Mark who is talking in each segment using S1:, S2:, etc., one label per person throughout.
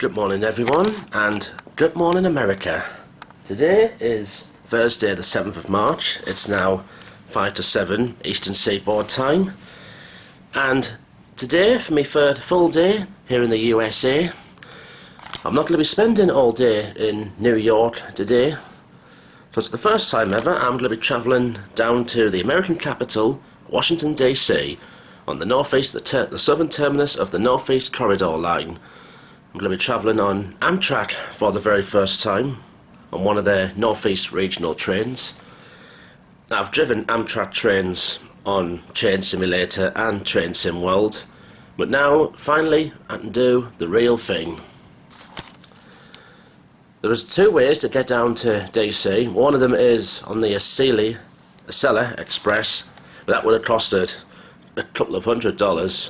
S1: Good morning everyone, and good morning America. Today is Thursday the 7th of March. It's now 5 to 7 Eastern Seaboard time. And today, for my third full day here in the USA, I'm not going to be spending all day in New York today. So it's the first time ever I'm going to be travelling down to the American capital, Washington DC, on the northeast, the southern terminus of the Northeast Corridor line. I'm going to be travelling on Amtrak for the very first time, on one of their Northeast regional trains. I've driven Amtrak trains on Train Simulator and Train Sim World, but now, finally, I can do the real thing. There's two ways to get down to DC. One of them is on the Acela Express, but that would have costed a couple of $100,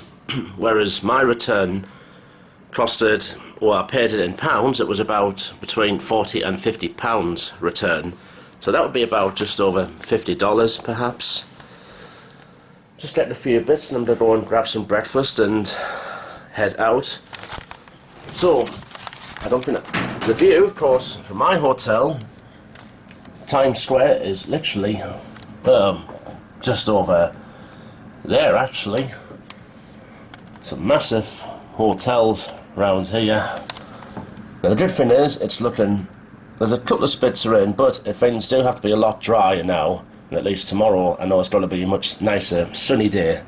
S1: whereas my return costed, well, I paid it in pounds. It was about between £40 and £50 return, so that would be about just over $50 perhaps. Just getting a few bits and I'm going to go and grab some breakfast and head out. So I don't think that the view, of course, from my hotel, Times Square, is literally just over there actually. Some massive hotels around here. Now the good thing is, it's looking, there's a couple of spits of rain, but things do have to be a lot drier now, and at least tomorrow I know it's going to be a much nicer sunny day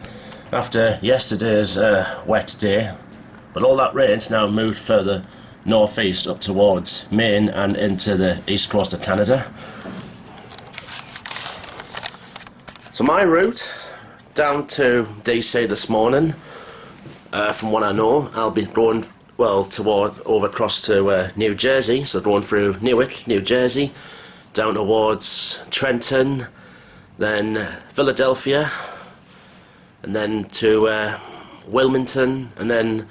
S1: after yesterday's wet day. But all that rain's now moved further northeast up towards Maine and into the east coast of Canada. So my route down to DC this morning, from what I know, I'll be going, well, over across to New Jersey, so going through Newark, New Jersey, down towards Trenton, then Philadelphia, and then to Wilmington, and then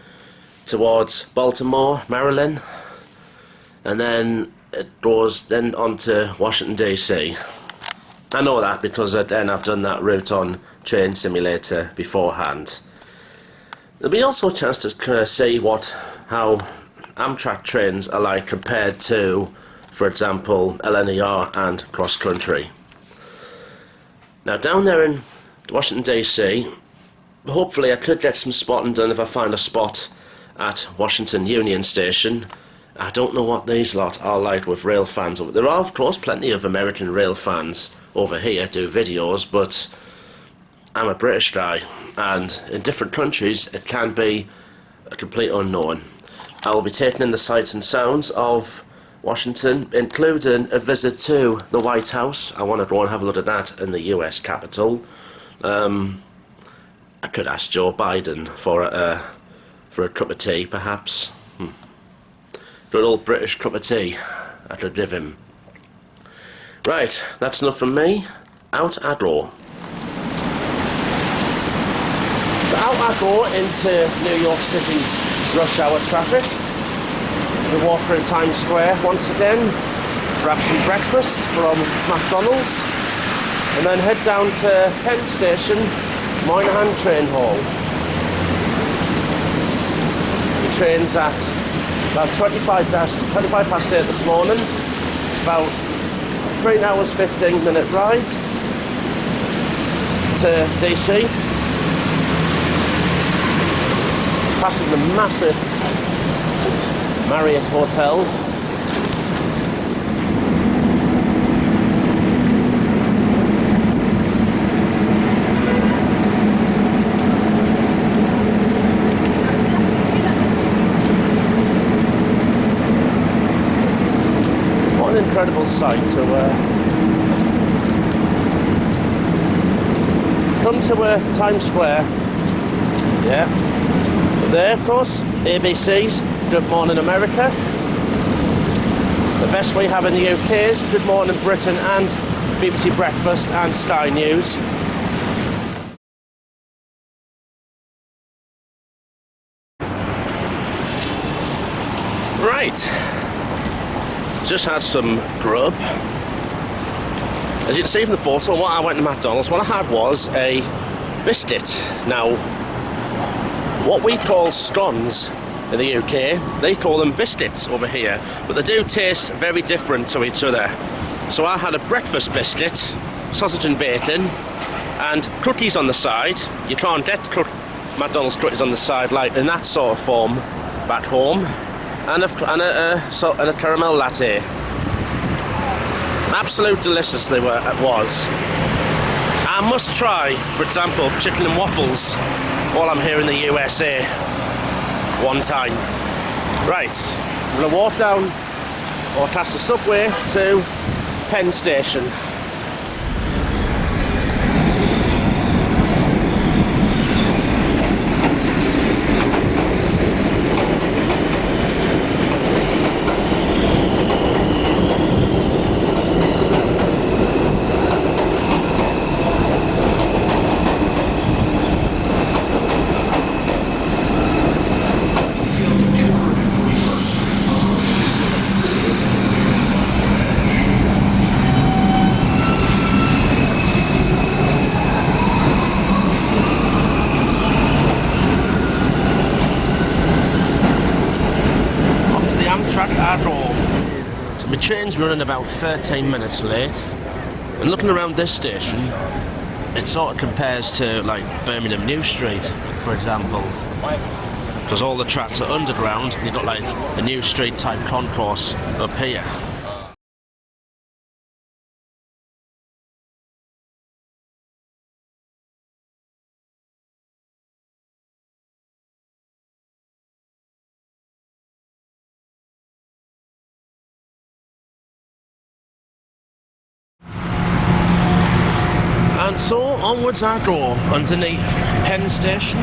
S1: towards Baltimore, Maryland, and then it goes then on to Washington DC. I know that because then I've done that route on Train Simulator beforehand. There'll be also a chance to see how Amtrak trains are like compared to, for example, LNER and cross country. Now down there in Washington DC, hopefully I could get some spotting done if I find a spot at Washington Union Station. I don't know what these lot are like with rail fans. There are of course plenty of American rail fans over here do videos, but I'm a British guy, and in different countries it can be a complete unknown. I will be taking in the sights and sounds of Washington, including a visit to the White House. I want to go and have a look at that in the US Capitol. I could ask Joe Biden for a cup of tea, perhaps. Good old British cup of tea I could give him. Right, that's enough from me. Out I go. So out I go into New York City's rush hour traffic. We walk through Times Square once again, grab some breakfast from McDonald's, and then head down to Penn Station, Moynihan Train Hall. The train's at about 25 past 8 this morning. It's about 3 hours 15-minute ride to DC, passing the massive Marriott Hotel. What an incredible sight to come to Times Square. Yeah. There, of course, ABC's Good Morning America. The best we have in the UK is Good Morning Britain and BBC Breakfast and Sky News. Right, just had some grub. As you can see from the photo, what I went to McDonald's, what I had was a biscuit. Now, what we call scones in the UK. They call them biscuits over here, but they do taste very different to each other. So I had a breakfast biscuit, sausage and bacon, and cookies on the side. You can't get McDonald's cookies on the side like in that sort of form back home, and a caramel latte. Absolute delicious they were. It was. I must try, for example, chicken and waffles while I'm here in the USA one time. Right, I'm going to walk down or catch the subway to Penn Station. Amtrak at home. So my train's running about 13 minutes late, and looking around this station, it sort of compares to like Birmingham New Street, for example, because all the tracks are underground and you've got like a New Street type concourse up here. And so onwards I go underneath Penn Station.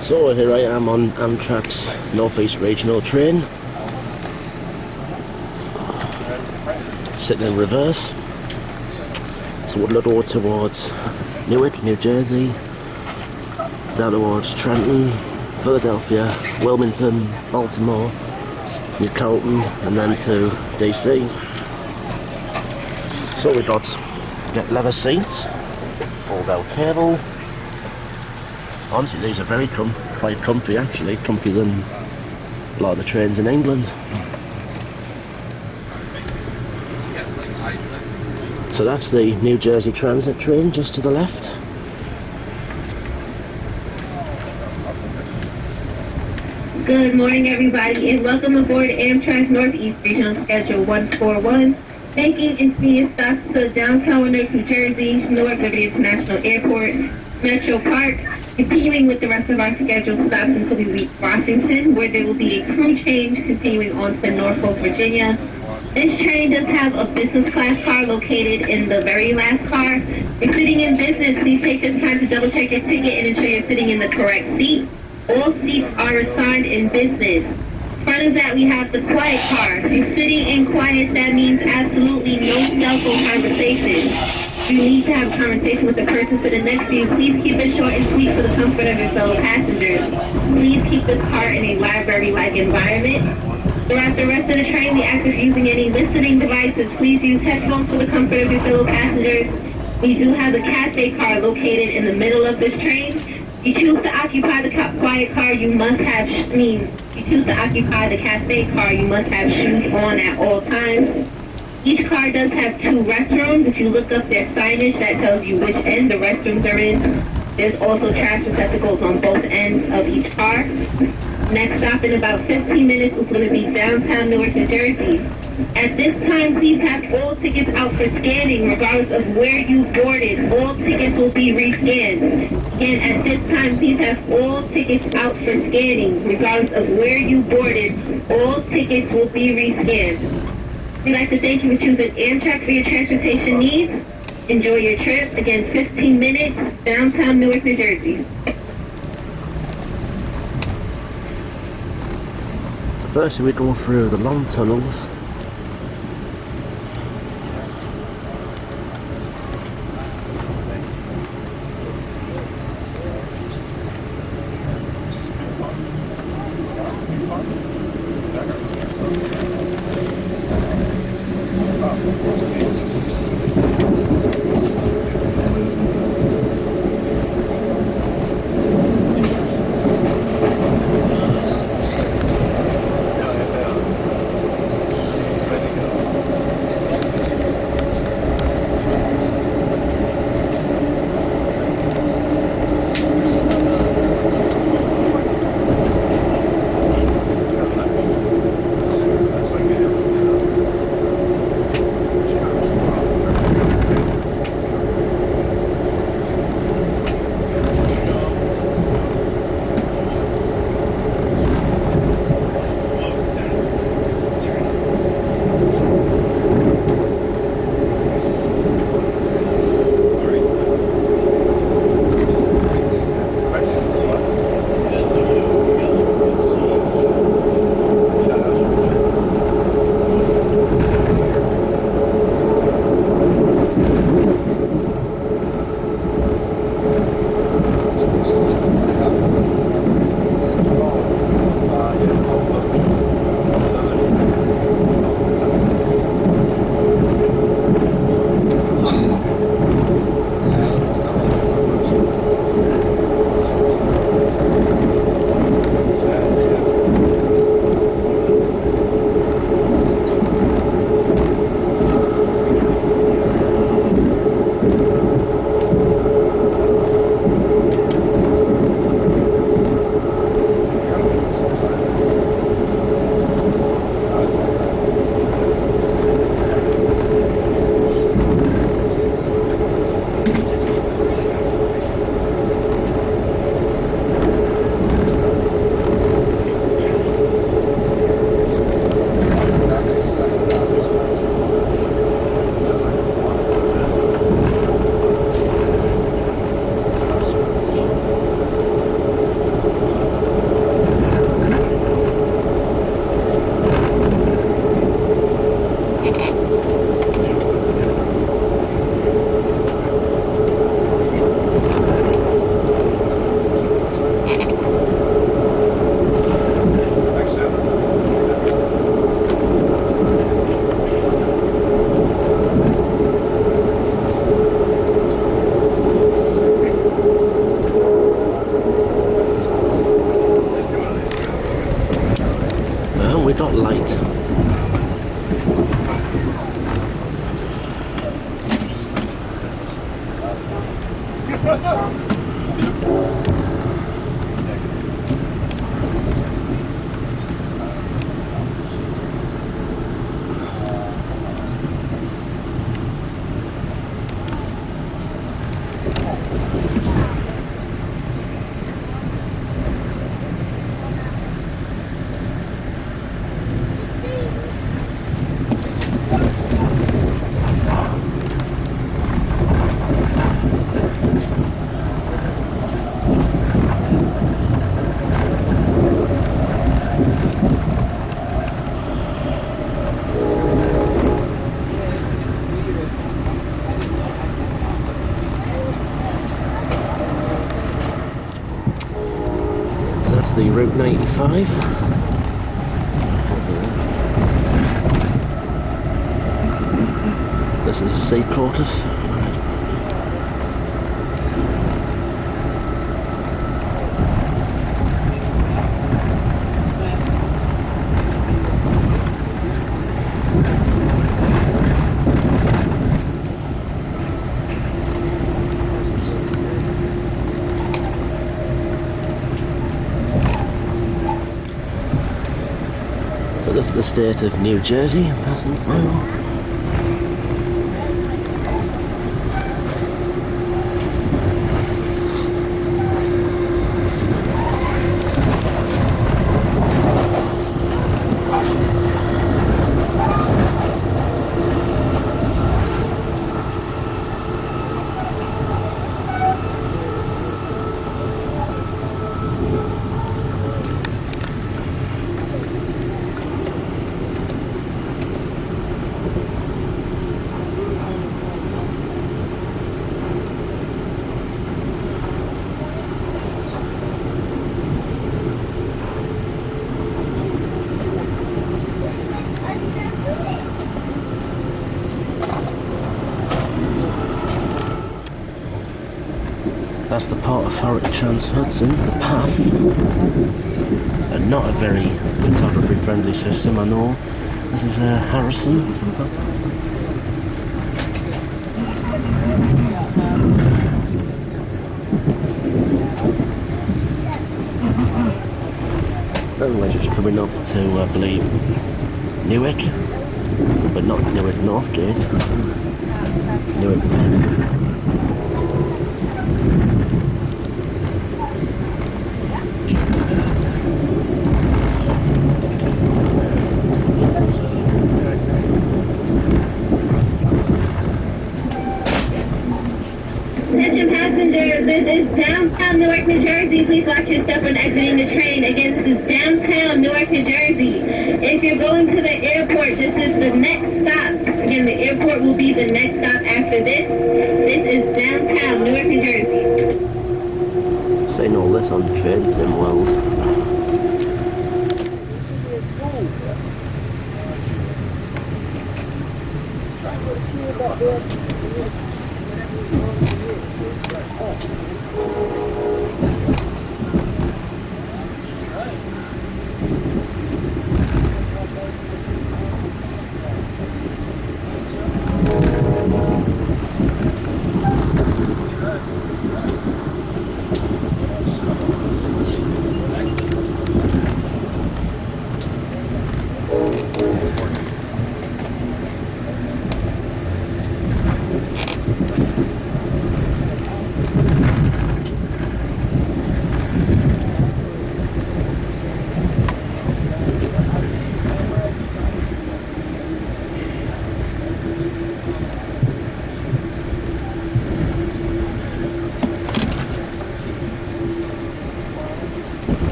S1: So here I am on Amtrak's Northeast Regional train, sitting in reverse. So we'll go towards Newark, New Jersey, down towards Trenton, Philadelphia, Wilmington, Baltimore, New Colton, and then to DC. So we get leather seats, fold out table. Honestly, these are very quite comfy actually, comfier than a lot of the trains in England. So that's the New Jersey Transit train just to the left.
S2: Good morning everybody and welcome aboard Amtrak Northeast Regional Schedule 141. Making intermediate stops to downtown New Jersey, Newark Liberty International Airport, Metro Park, continuing with the rest of our scheduled stops until we reach Washington, where there will be a crew change continuing on to Norfolk, Virginia. This train does have a business class car located in the very last car. If you're sitting in business, please take this time to double check your ticket and ensure you're sitting in the correct seat. All seats are assigned in business. In front of that, we have the quiet car. If you're sitting in quiet, that means absolutely no cell phone conversation. If you need to have a conversation with the person sitting next to you, please keep it short and sweet for the comfort of your fellow passengers. Please keep this car in a library-like environment. Throughout the rest of the train, we ask if you're using any listening devices, please use headphones for the comfort of your fellow passengers. We do have a cafe car located in the middle of this train. If you choose to occupy the quiet car, you must have if you choose to occupy the cafe car, you must have shoes on at all times. Each car does have two restrooms. If you look up their signage, that tells you which end the restrooms are in. There's also trash receptacles on both ends of each car. Next stop in about 15 minutes is going to be downtown Newark, New Jersey. At this time, please have all tickets out for scanning, regardless of where you boarded. All tickets will be rescanned. Again, at this time, please have all tickets out for scanning, regardless of where you boarded. All tickets will be rescanned. We'd like to thank you for choosing Amtrak for your transportation needs. Enjoy your trip. Again, 15 minutes, downtown Newark, New Jersey.
S1: So first we go through the long tunnels. The Route 95. This is Sea Quarters. So this is the state of New Jersey passing through. That's the Port Authority Trans-Hudson, the PATH. Not a very photography friendly system, I know. This is Harrison. Then we're just coming up to, I believe, Newark, but not Newark Northgate. Newark Penn.
S2: This is downtown Newark, New Jersey. Please watch your step when exiting the train. Again, this is downtown Newark, New Jersey. If you're going to the airport, this is the next stop. Again, the airport will be the next stop after this. This is downtown Newark, New Jersey.
S1: Saying all this on Train Sim World.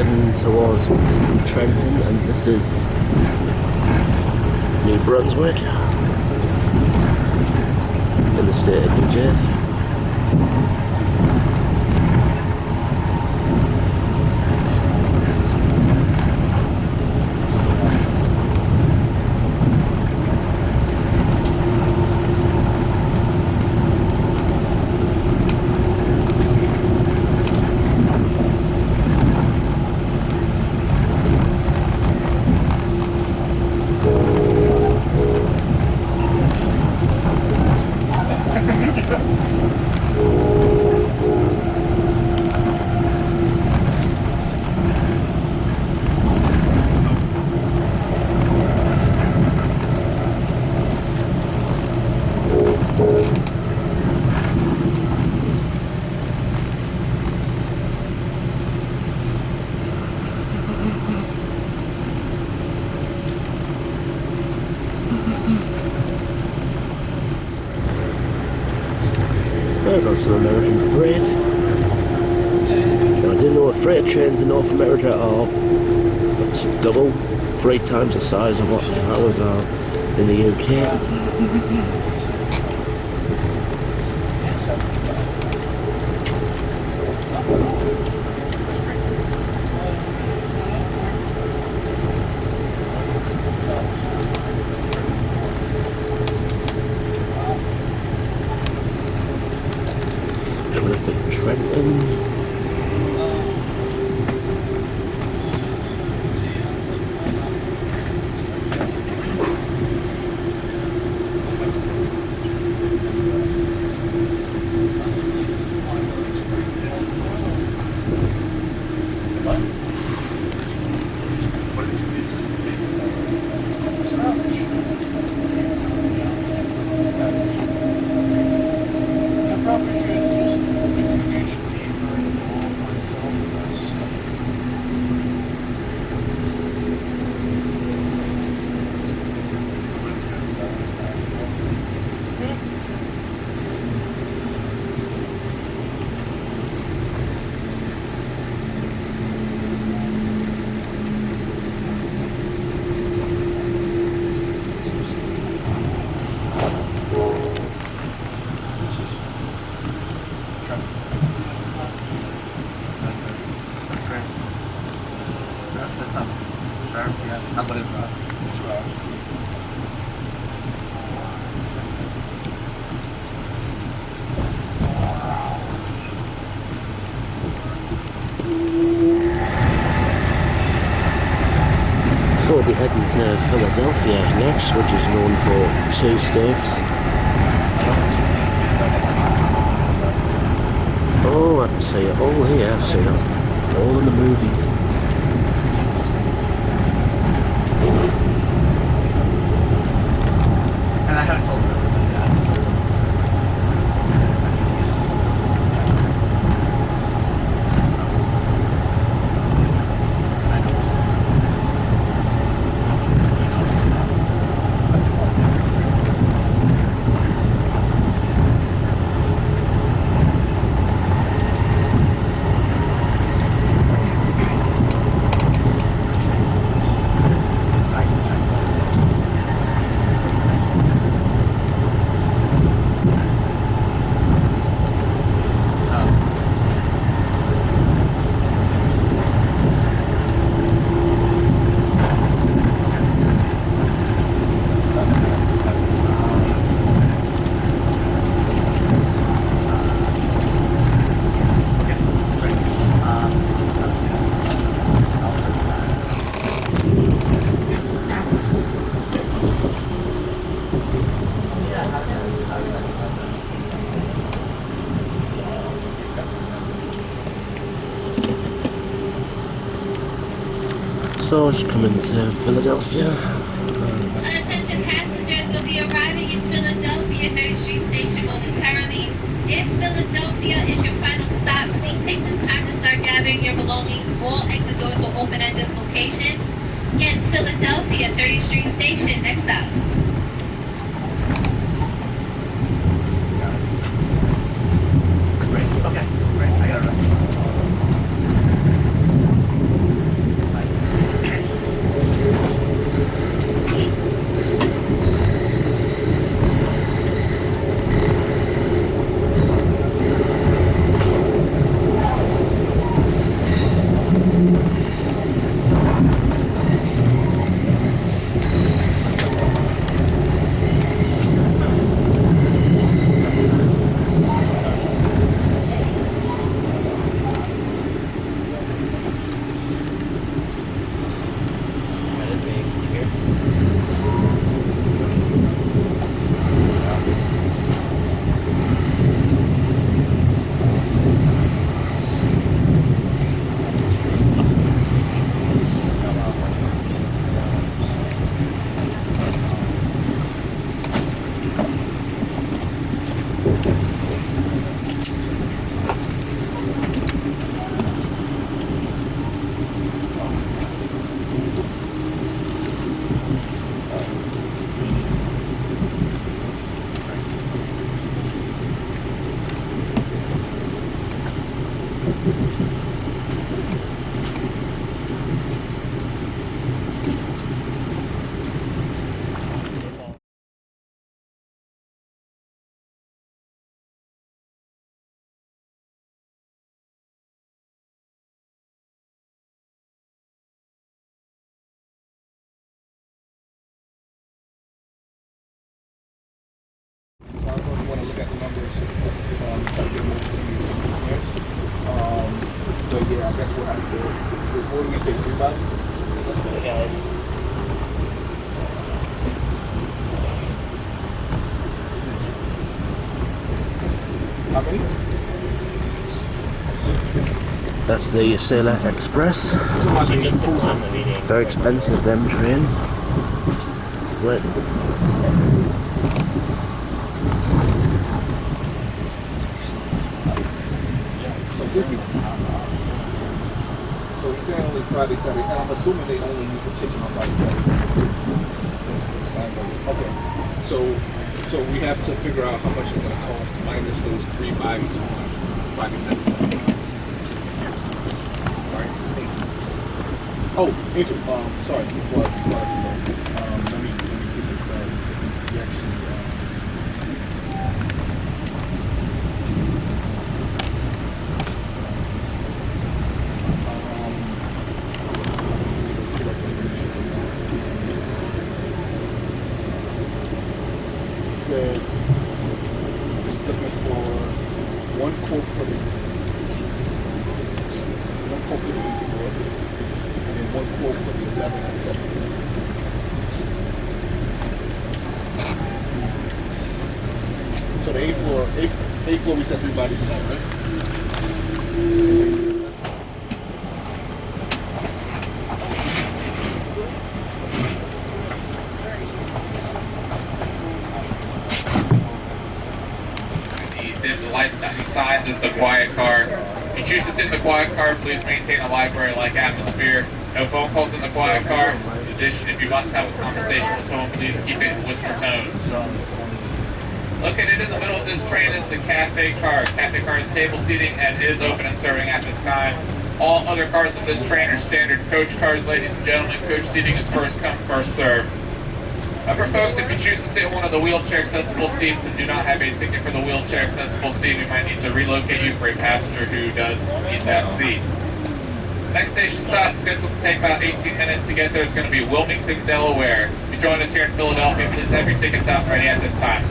S1: heading towards Trenton, and this is New Brunswick in the state of New Jersey. I got some American freight. Now, I didn't know freight trains in North America are up to double, 3 times the size of what ours are in the UK. Trenton. So we'll be heading to Philadelphia next, which is known for 2 steaks. Oh, I can see it all here. I've seen it all in the movies.
S3: And I haven't told her.
S1: So it's coming to Philadelphia.
S4: Attention passengers will be arriving in Philadelphia 3rd Street Station momentarily. If Philadelphia is your final stop, please take the time to start gathering your belongings. All exit doors will open at this location. Again, Philadelphia 30th Street Station, next stop.
S3: Great. Okay. Great. I got it right. So I'm trying to get them over to you as soon as we can. But yeah, I guess we'll have to. What do we say? 3 bodies?
S1: Guys.
S3: How many?
S1: That's the Sailor Express.
S3: So
S1: Very expensive, them train. Right.
S3: So he's saying only Friday, Saturday, and I'm assuming they only use the kitchen on Friday, Saturday, Sunday too. That's what it sounds like. Okay. So we have to figure out how much it's going to cost minus those 3 bodies on Friday, Saturday, Sunday. All right. Oh, Angel. Sorry. Before I let you go, let me get some reaction. Said he's looking for one quote for the E4, and then one quote for the 11 and 7. So the A4 we said 3 bodies in that, right?
S5: The light signs is the quiet car. If you choose to sit in the quiet car, please maintain a library-like atmosphere. No phone calls in the quiet car. In addition, if you want to have a conversation with someone, please keep it in whisper tones. Located in the middle of this train is the cafe car. Cafe car is table seating and is open and serving at this time. All other cars in this train are standard coach cars, ladies and gentlemen. Coach seating is first come, first served. For folks, if you choose to sit in one of the wheelchair accessible seats and do not have a ticket for the wheelchair accessible seat, we might need to relocate you for a passenger who does need that seat. Next station stop is scheduled to take about 18 minutes to get there. It's going to be Wilmington, Delaware. If you join us here in Philadelphia, please have your tickets out ready at this time.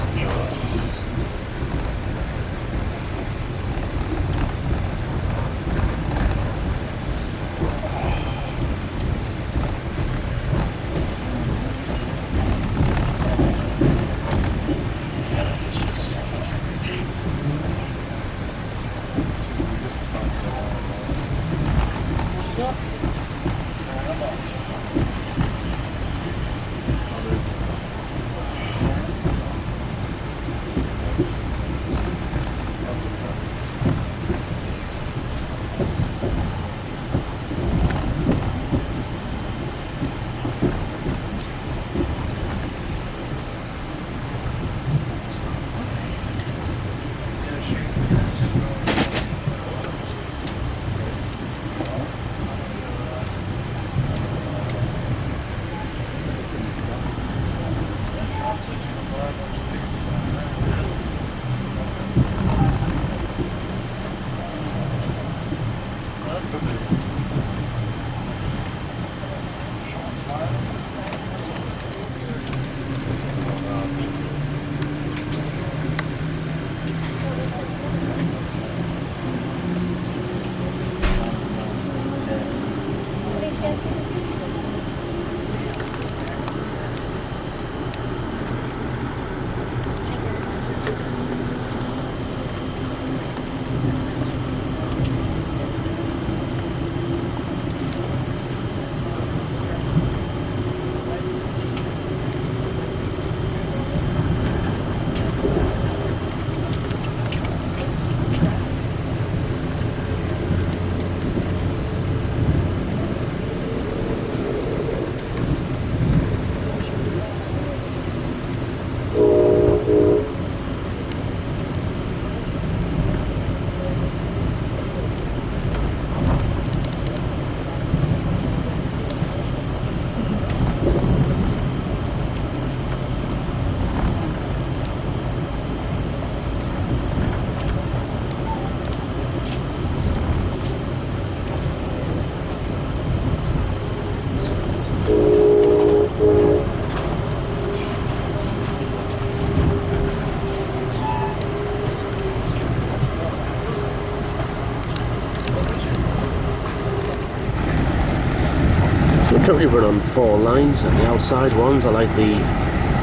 S1: currently run on 4 lines, and the outside ones are like the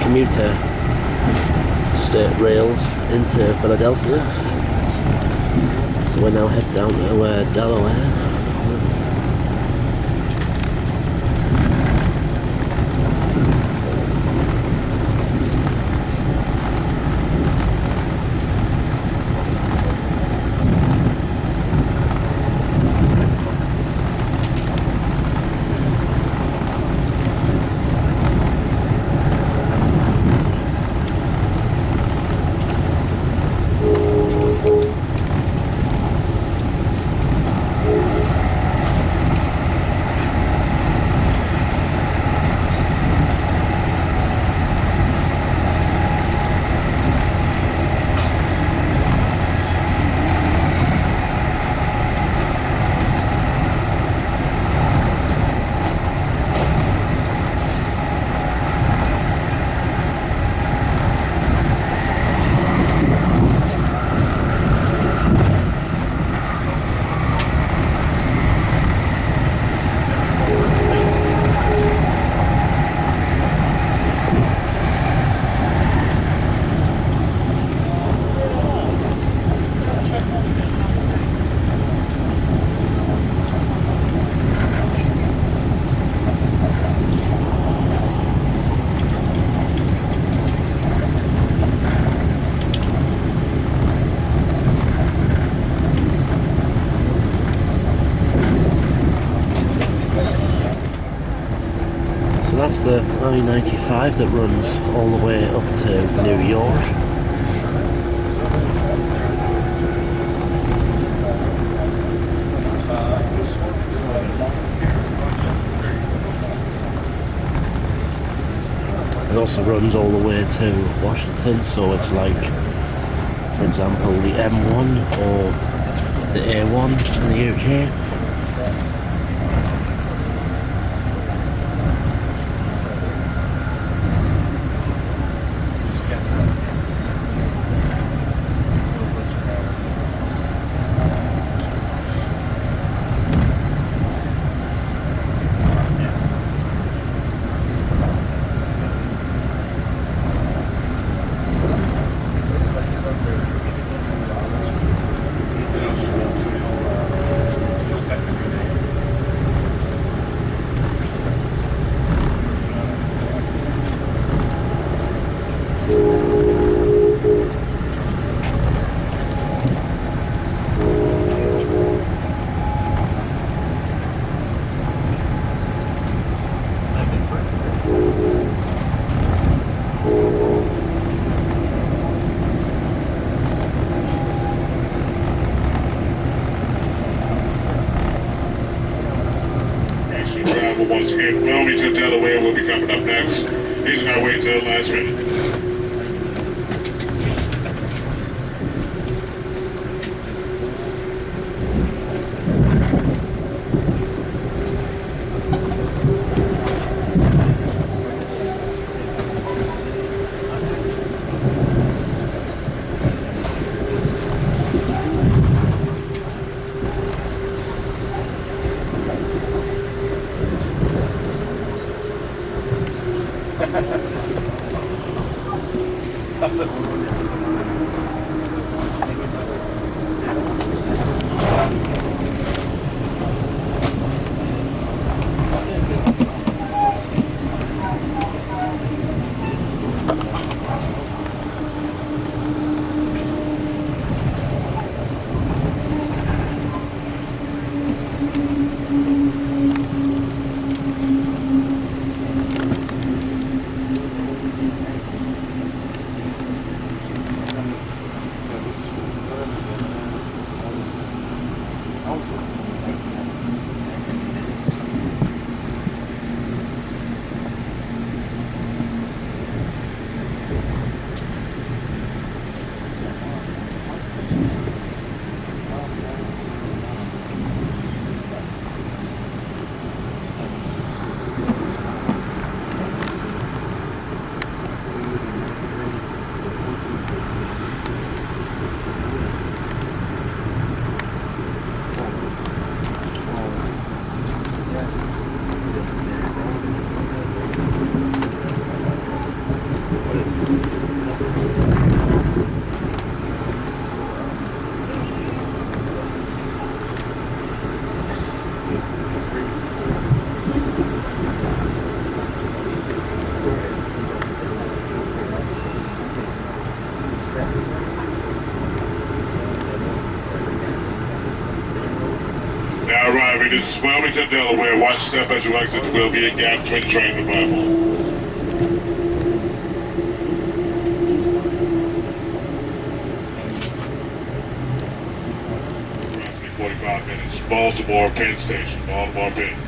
S1: commuter state rails into Philadelphia. So we're now head down to Delaware. So that's the I-95 that runs all the way up to New York. It also runs all the way to Washington, so it's like, for example, the M1 or the A1 in the UK.
S6: Once again, Wilmington, Delaware will be coming up next. He's on our way to the last minute. Wilmington, Delaware. Watch step as you exit. There will be a gap between the train and the platform. Approximately 45 minutes. Baltimore, Penn Station. Baltimore, Penn.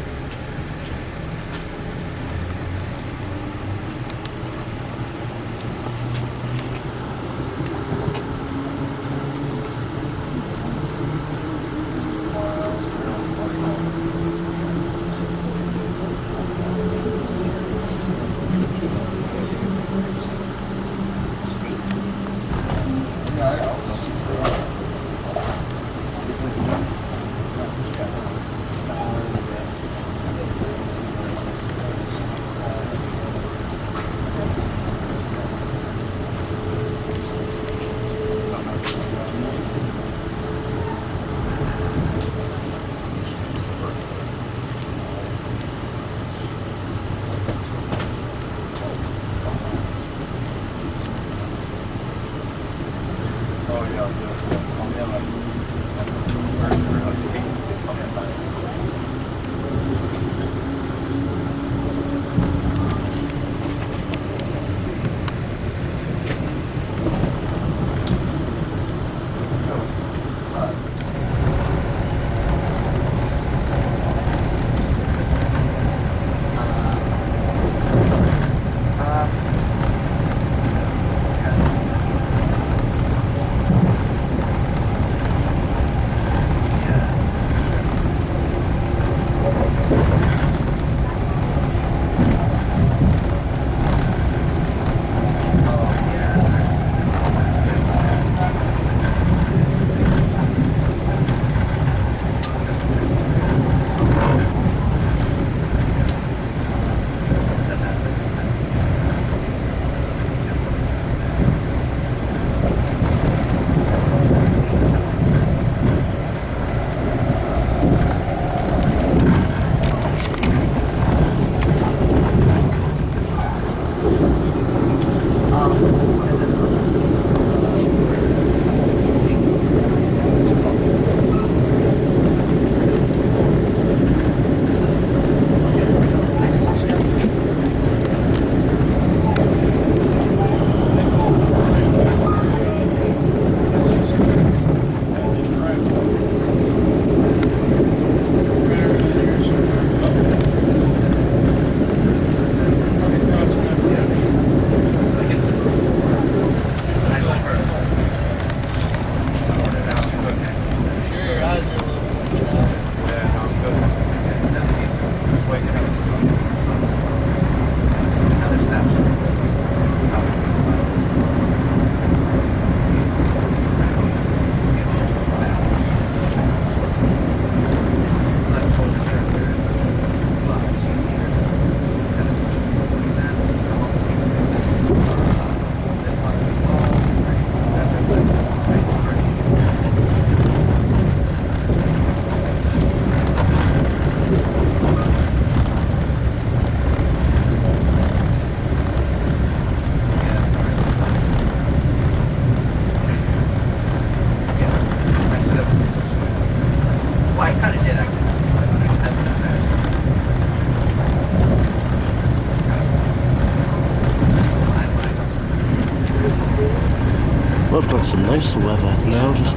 S1: We've got some nice weather now, just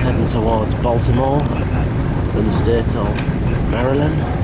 S1: heading towards Baltimore in the state of Maryland.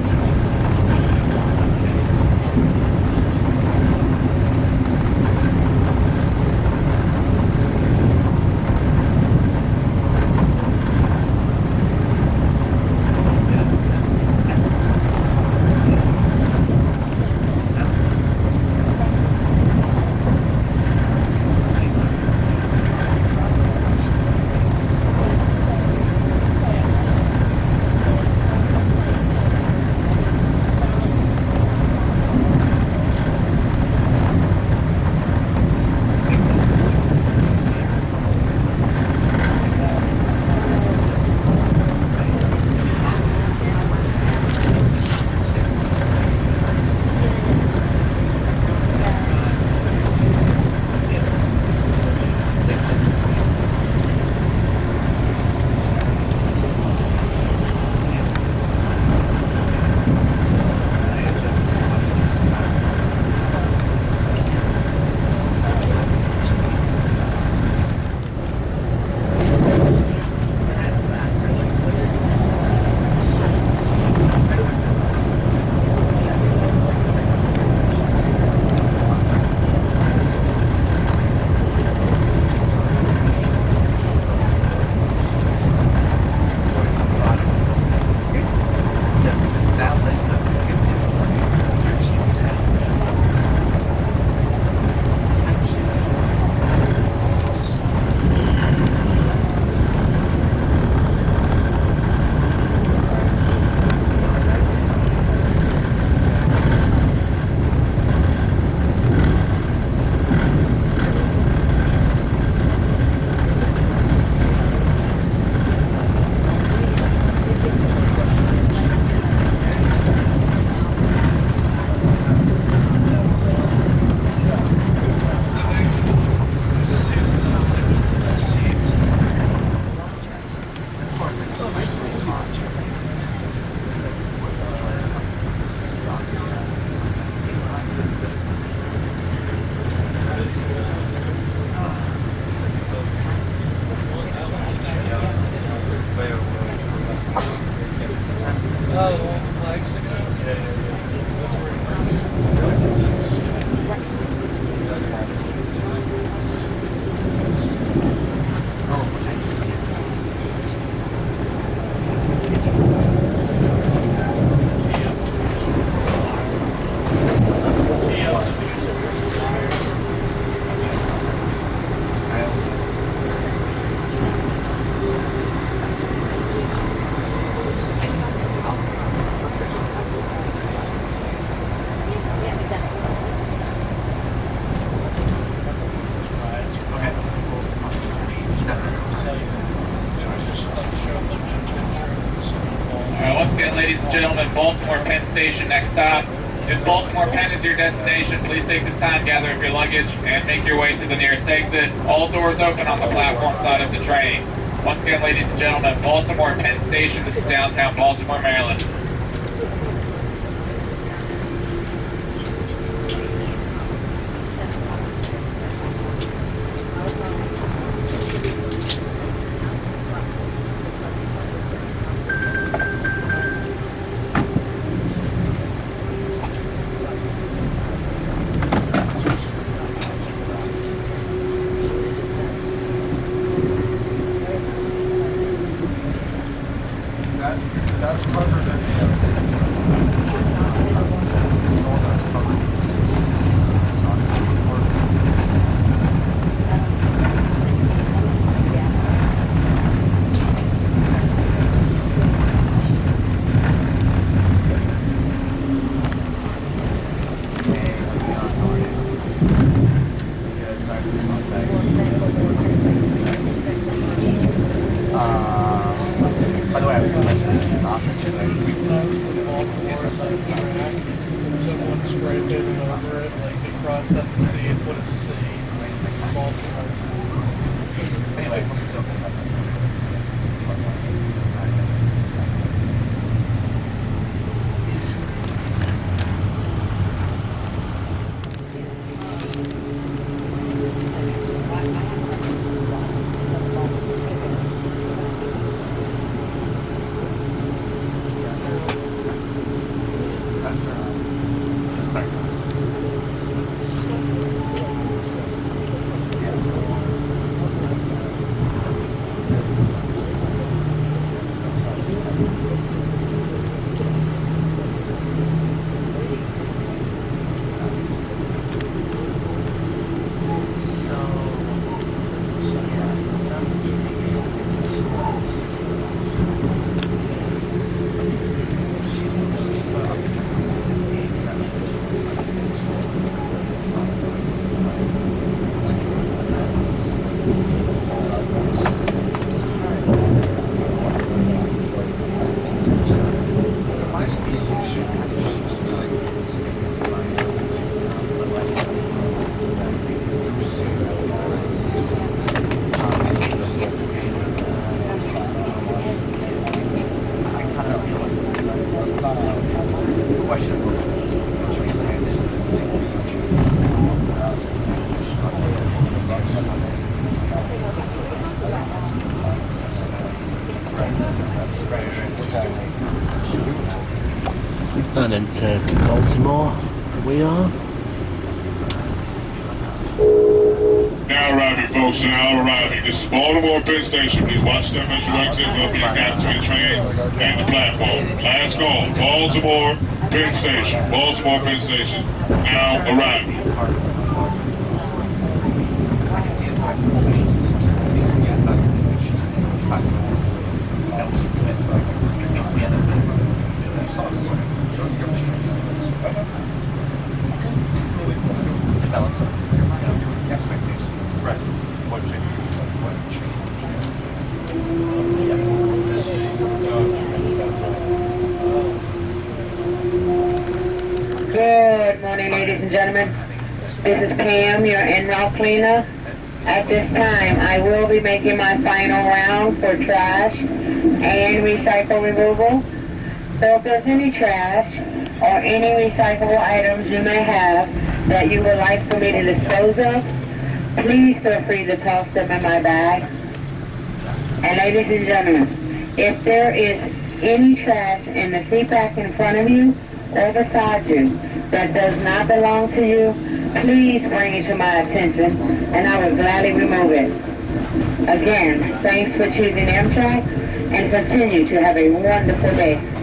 S5: gentlemen, Baltimore Penn Station next stop. If Baltimore Penn is your destination, please take the time, gather up your luggage, and make your way to the nearest exit. All doors open on the platform side of the train. Once again, ladies and gentlemen, Baltimore Penn Station. This is downtown Baltimore, Maryland.
S3: That's covered in the all that's covered in the CFCC. It's not
S7: by the way, I was going to mention his office.
S8: Someone's right there over it, like they crossed up the T and put a C. Baltimore.
S7: Anyway,
S1: And into Baltimore we are.
S6: Now arriving, folks, now arriving. This is Baltimore Penn Station. Please watch them as you exit. There'll be a gap between the train and the platform. Last call, Baltimore Penn Station. Baltimore Penn Station. Now arriving.
S2: Good morning, ladies and gentlemen. This is Pam, your en route cleaner. At this time, I will be making my final round for trash and recycle removal. So if there's any trash or any recyclable items you may have that you would like for me to dispose of, please feel free to toss them in my bag. And ladies and gentlemen, if there is any trash in the seat back in front of you or beside you that does not belong to you, please bring it to my attention and I will gladly remove it. Again, thanks for choosing Amtrak and continue to have a wonderful day.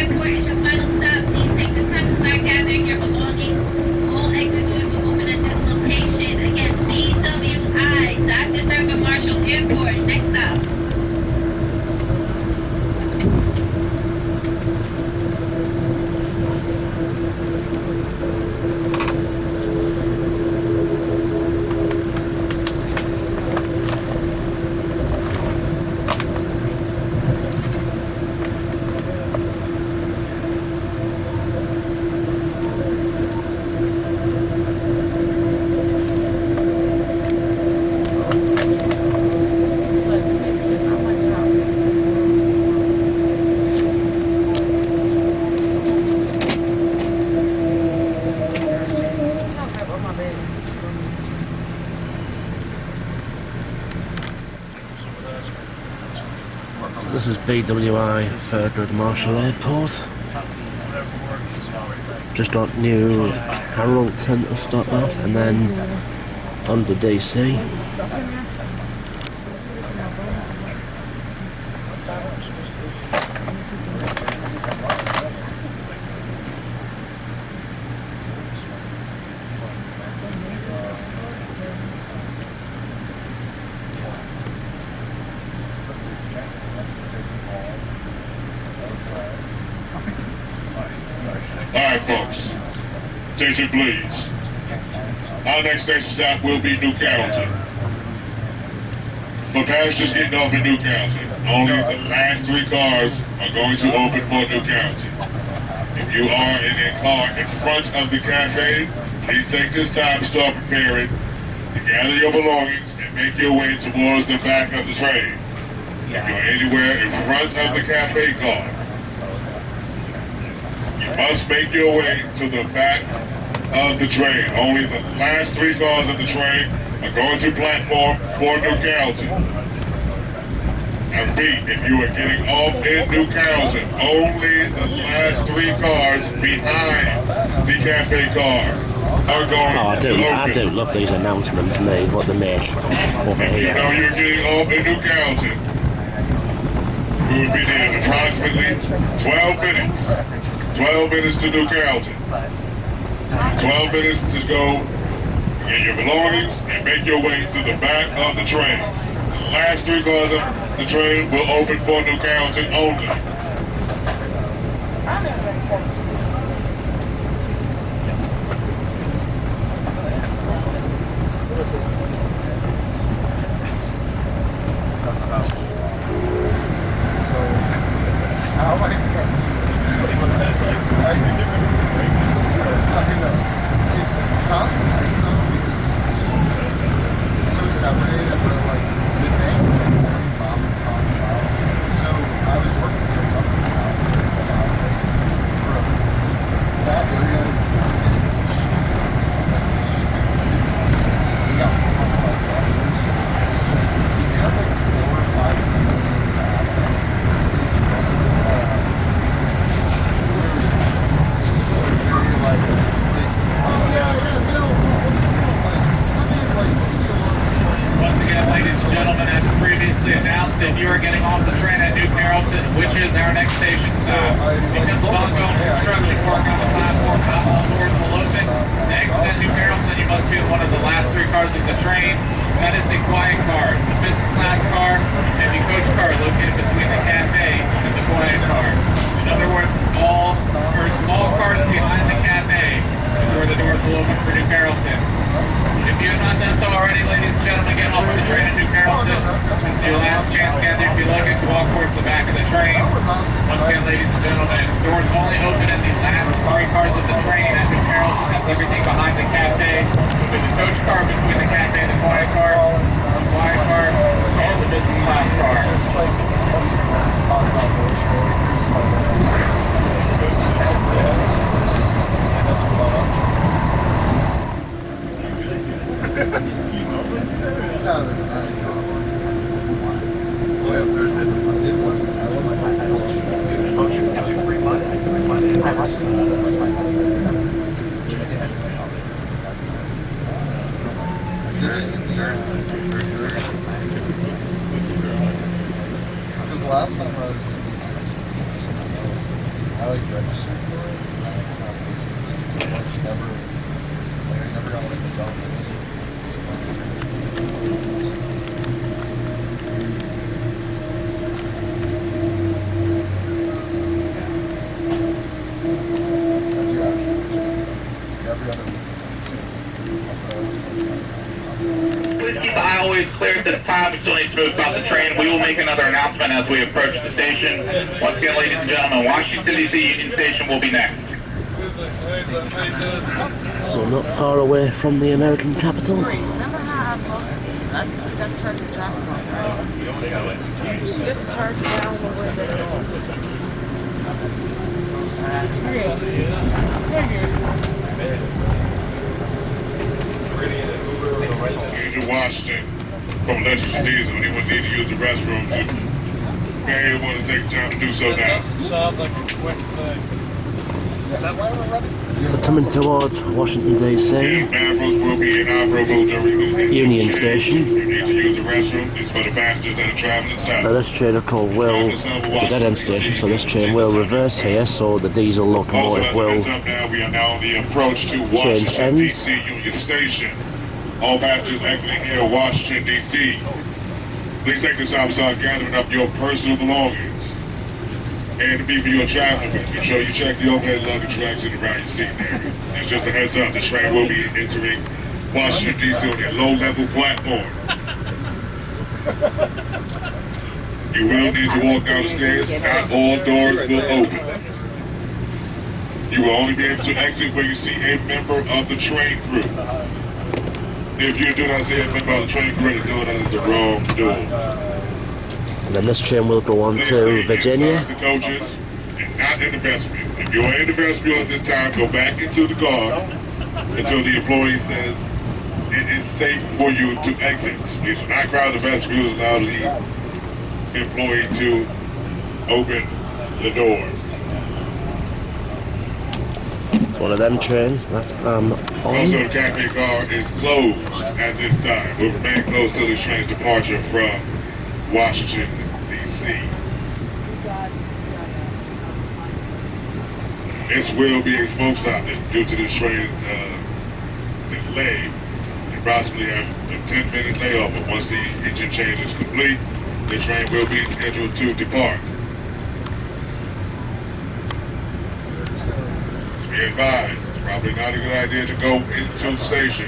S4: Airport is your final stop. Please take the time to start gathering your belongings. All exit doors will open at this location. Again, DWI, Dr. Thurgood Marshall Airport. Next stop.
S1: This is BWI Thurgood Marshall Airport. Just got New Carrollton to stop at, and then on to DC.
S6: Alright folks, attention please. Our next station stop will be New Carrollton. For passengers getting off in New Carrollton, only the last 3 cars are going to open for New Carrollton. If you are in a car in front of the cafe, please take this time to start preparing to gather your belongings and make your way towards the back of the train. If you're anywhere in front of the cafe car, you must make your way to the back of the train. Only the last 3 cars of the train are going to platform for New Carrollton. I repeat, if you are getting off in New Carrollton, only the last 3 cars behind the cafe car are going to open.
S1: I do love these announcements made, what they make over
S6: If you
S1: here.
S6: know you're getting off in New Carrollton, we will be there in approximately 12 minutes. 12 minutes to New Carrollton. 12 minutes to go get your belongings and make your way to the back of the train. The last 3 cars of the train will open for New Carrollton only.
S3: I like registering for it. I like how it's so much never, like I never got like the stuff.
S5: Please keep the eye always clear at this time. We still need to move about the train. We will make another announcement as we approach the station. Once again, ladies and gentlemen, Washington, D.C. Union Station will be next.
S1: So not far away from the American capital.
S9: Remember how I posted that church is just right? Just charge down the way they
S6: Use your Washington from Legends Diesel. Anyone need to use the restroom? You may want to take time to do so now.
S8: Sounds like a quick thing.
S1: So coming towards Washington DC,
S6: Bathrooms will be inoperable during the
S1: Union Station.
S6: You need to use the restroom. It's for the passengers that are traveling
S1: Now
S6: south.
S1: this train of course will, it's a dead end station, so this train will reverse here, so the diesel locomotive will
S6: We are now on the approach to
S1: change
S6: Washington,
S1: ends.
S6: D.C. Union Station. All passengers exiting here, Washington, D.C. Please take this time to start gathering up your personal belongings. And the people you're traveling with, make sure you check the overhead luggage racks in the right seat there. It's just a heads up, the train will be entering Washington, D.C. on a low-level platform. You will need to walk down the stairs, not all doors will open. You will only be able to exit where you see a member of the train crew. If you do not see a member of the train crew, the door, that is the wrong door.
S1: and then this train will go on to Virginia.
S6: The coaches and not in the vestibule. If you're in the vestibule at this time, go back into the car until the employee says it is safe for you to exit. Please do not crowd the vestibule. Allow the employee to open the doors.
S1: It's one of them trains that I'm
S6: Also,
S1: on.
S6: the cafe car is closed at this time. Will remain closed till the train's departure from Washington, D.C. This will be a smoke stop due to this train's delay. You possibly have a 10-minute layover. Once the engine change is complete, the train will be scheduled to depart. Be advised, it's probably not a good idea to go into the station.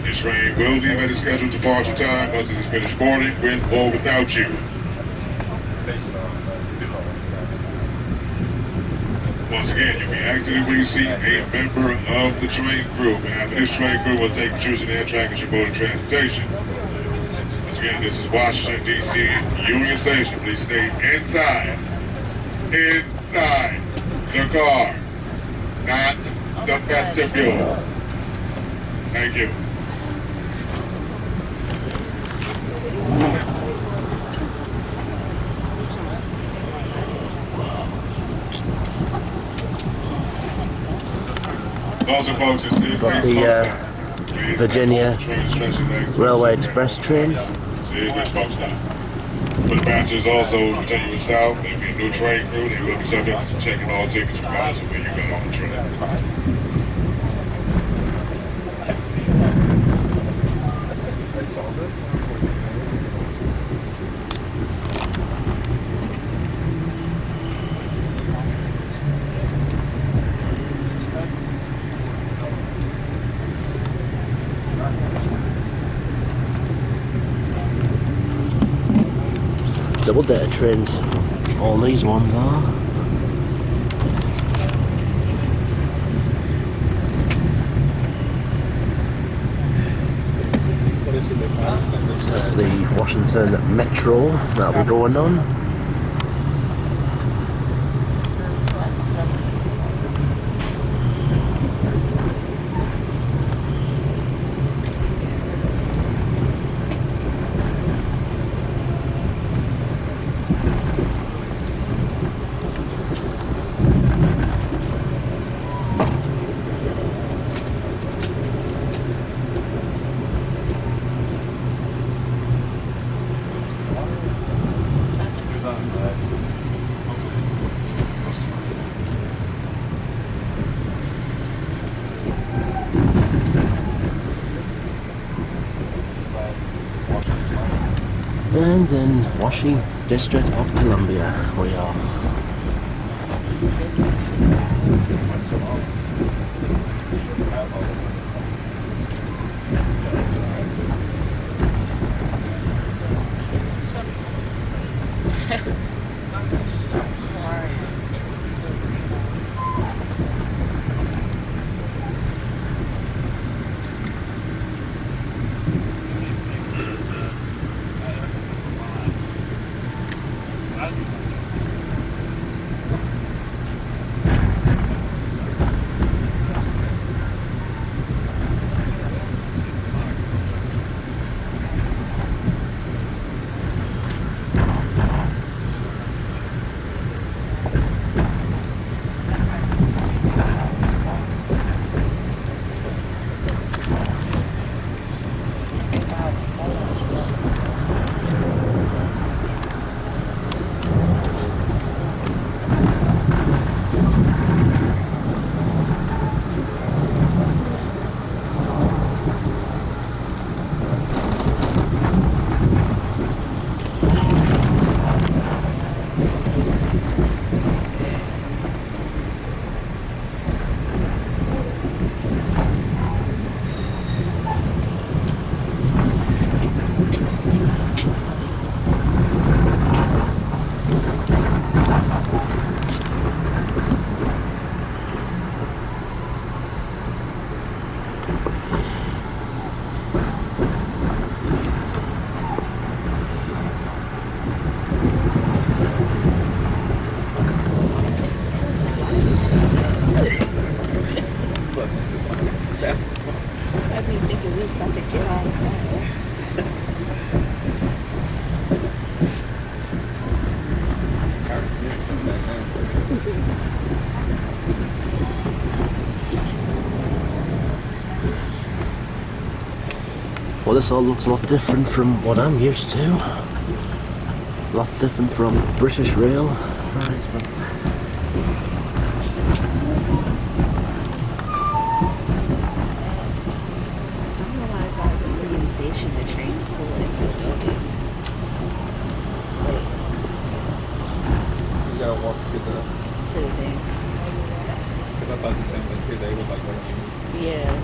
S6: This train will leave at its scheduled departure time once it is finished boarding, with or without you. Once again, you'll be exiting when you see a member of the train crew. And after this train crew will take you choosing Amtrak as your mode of transportation. Once again, this is Washington, D.C. Union Station. Please stay inside the car, not the vestibule. Thank you. Also, folks,
S1: Got the Virginia Railway Express trains.
S6: For the passengers also continue south, if you're a new train crew, they will be subject to checking all tickets regardless of where you go on the train.
S3: I saw this.
S1: Double decker trains. All these ones are. That's the Washington Metro that we're going on. And in Washington District of Columbia we are.
S9: I'd be thinking we was about to get out of that.
S1: Well, this all looks a lot different from what I'm used to. A lot different from British Rail. Right, but
S3: Walk to the
S9: thing.
S3: because I thought the same thing too. They would like let you.
S9: Yeah.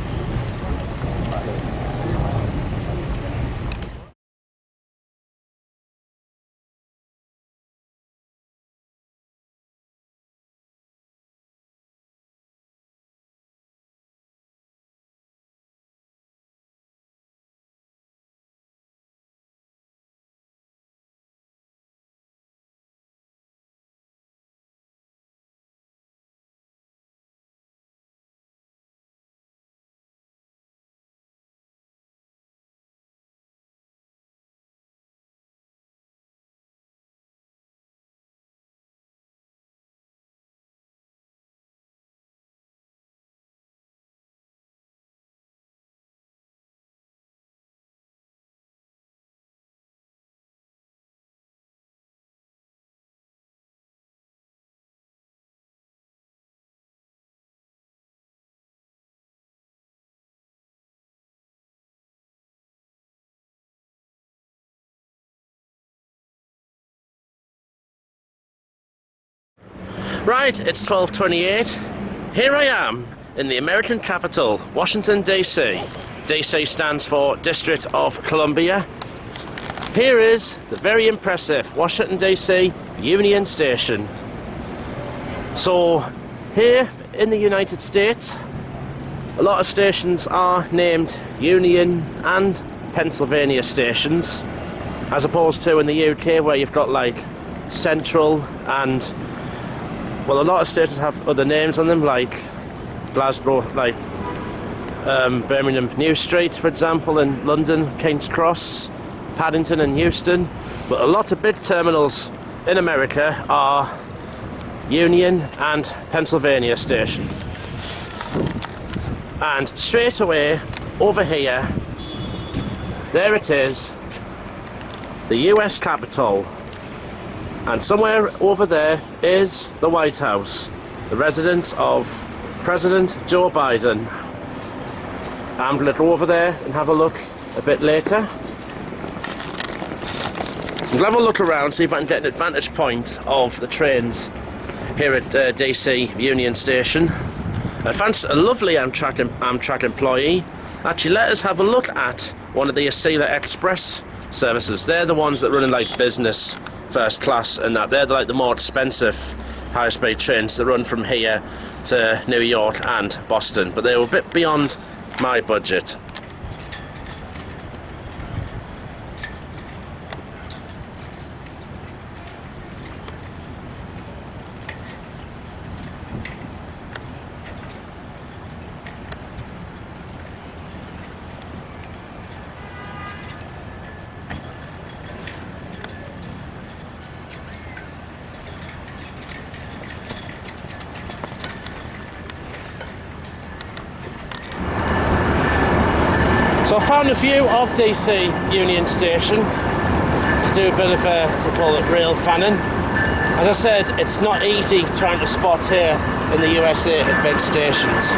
S1: right, it's 12:28. Here I am in the American capital, Washington, D.C. D.C. stands for District of Columbia. Here is the very impressive Washington, D.C. Union Station. So, here in the United States, a lot of stations are named Union and Pennsylvania stations, as opposed to in the UK where you've got like Central and, well, a lot of stations have other names on them, like Glasgow, like Birmingham New Street, for example, in London, King's Cross, Paddington and Euston. But a lot of big terminals in America are Union and Pennsylvania stations. And straight away, over here, there it is, the US Capitol. And somewhere over there is the White House, the residence of President Joe Biden. I'm going to go over there and have a look a bit later. We'll have a look around, see if I can get an advantage point of the trains here at DC Union Station. I found a lovely Amtrak employee. Actually, let us have a look at one of the Acela Express services. They're the ones that run in like business, first class, and that. They're like the more expensive high-speed trains that run from here to New York and Boston, but they were a bit beyond my budget. So I found a view of DC Union Station to do a bit of they call it rail fanning. As I said, it's not easy trying to spot here in the USA at big stations.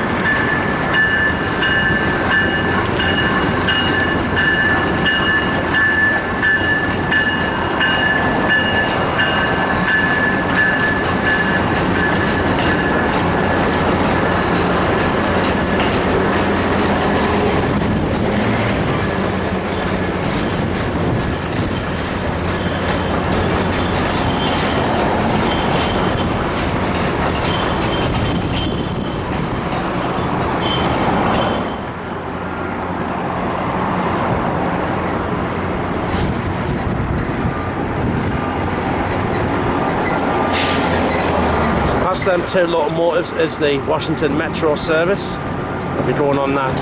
S1: Past them two locomotives is the Washington Metro service. I'll be going on that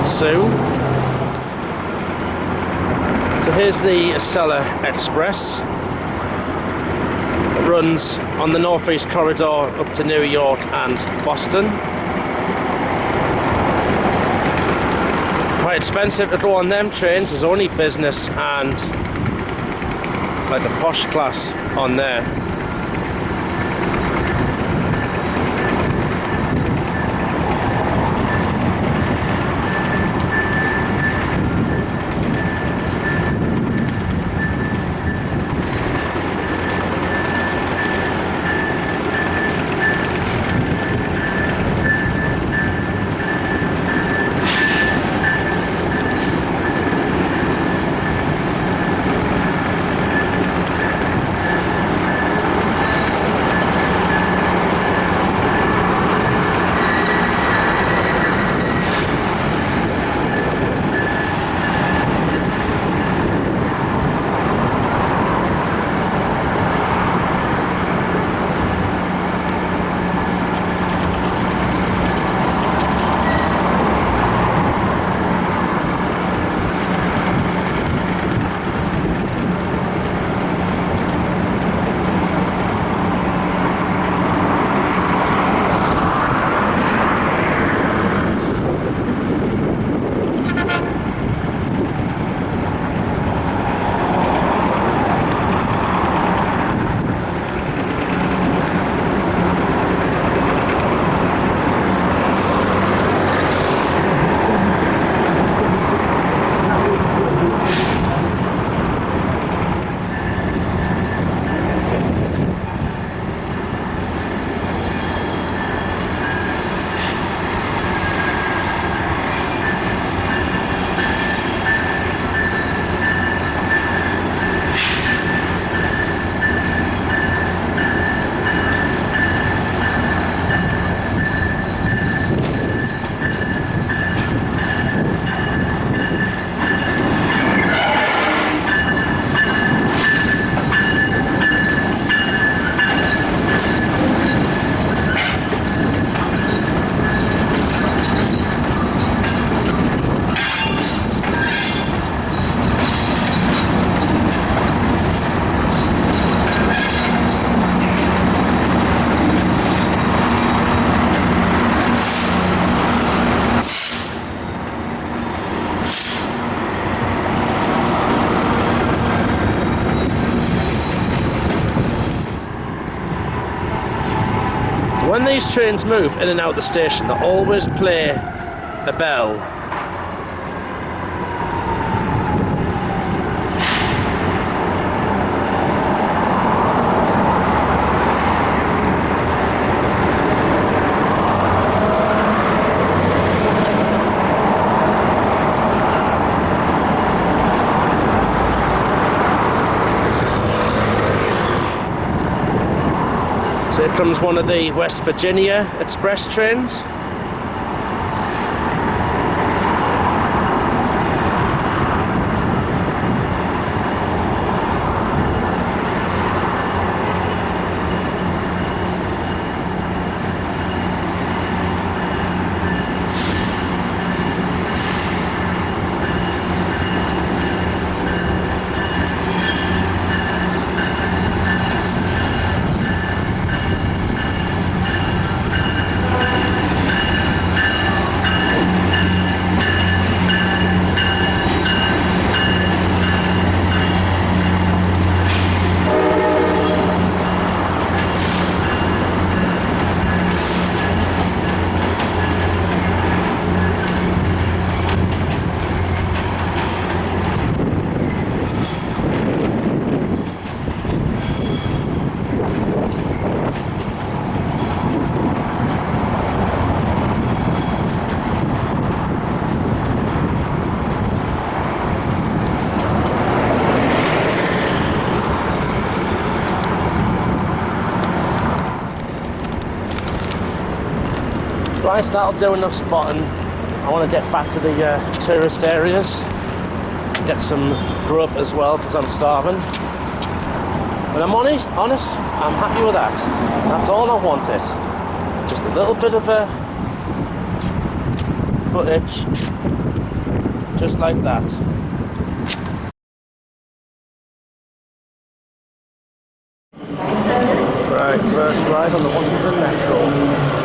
S1: soon. So here's the Acela Express. It runs on the Northeast Corridor up to New York and Boston. Quite expensive to go on them trains. There's only business and like the posh class on there. When these trains move in and out of the station, they always play a bell. Here comes one of the West Virginia express trains. Right, that'll do enough spotting. I want to get back to the tourist areas, get some grub as well because I'm starving. But I'm honest, I'm happy with that. That's all I wanted. Just a little bit of footage, just like that. Right, first ride on the Washington Metro.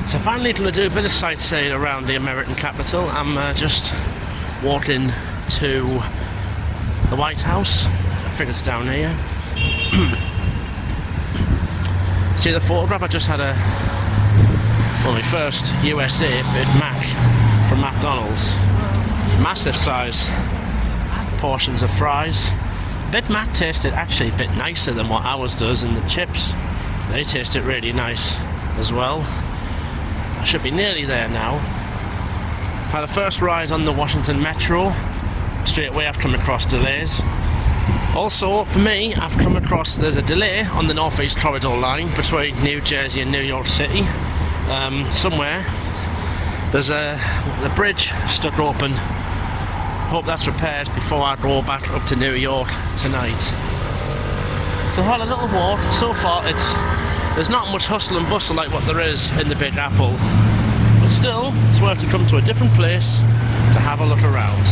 S1: So finally going to do a bit of sightseeing around the American capital. I'm just walking to the White House. I think it's down here. See the photograph? I just had my first USA Big Mac from McDonald's. Massive size portions of fries. Big Mac tasted actually a bit nicer than what ours does, and the chips, they tasted really nice as well. I should be nearly there now. I've had a first ride on the Washington Metro. Straight away I've come across delays. Also, for me, I've come across there's a delay on the Northeast Corridor line between New Jersey and New York City. Somewhere there's the bridge stuck open. Hope that's repaired before I go back up to New York tonight. So I've had a little walk. So far there's not much hustle and bustle like what there is in the Big Apple, but still it's worth to come to a different place to have a look around.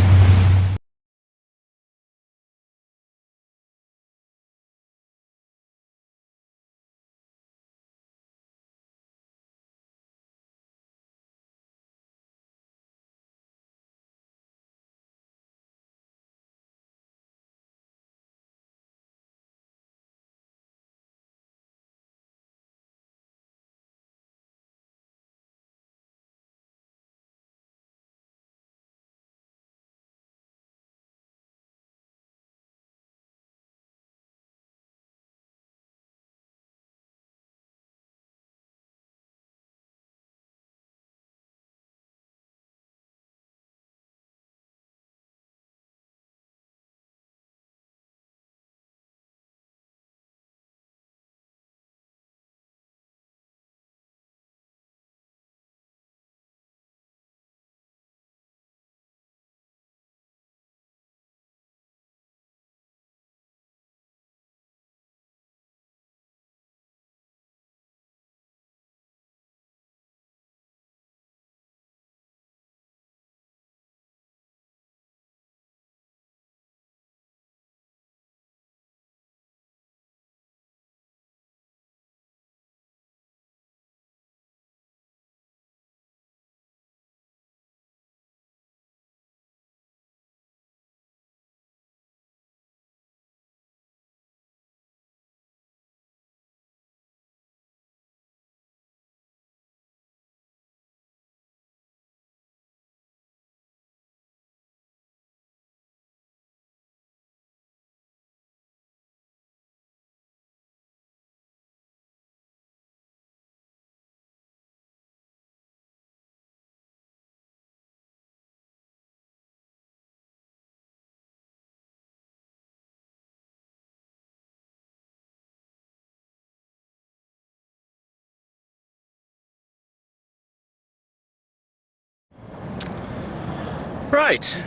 S1: Right,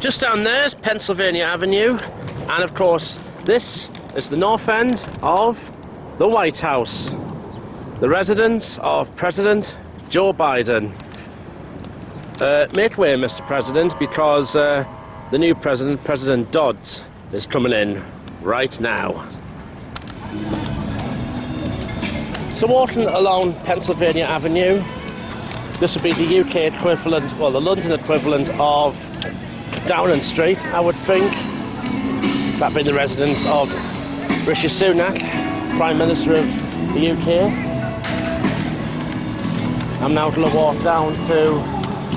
S1: just down there is Pennsylvania Avenue, and of course this is the north end of the White House, the residence of President Joe Biden. Make way, Mr. President, because the new president, President Dodds, is coming in right now. So walking along Pennsylvania Avenue, this would be the UK equivalent, well, the London equivalent of Downing Street, I would think. That being the residence of Rishi Sunak, Prime Minister of the UK. I'm now going to walk down to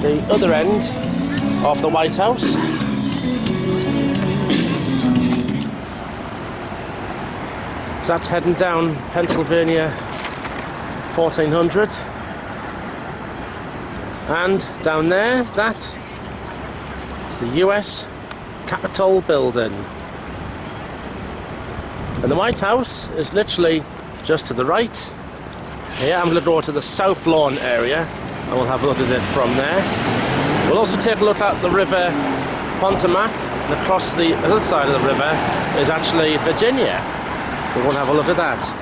S1: the other end of the White House. So that's heading down Pennsylvania 1400. And down there, that is the US Capitol building. And the White House is literally just to the right. Here I'm going to go to the South Lawn area and we'll have a look at it from there. We'll also take a look at the river Potomac, and across the other side of the river is actually Virginia. We want to have a look at that.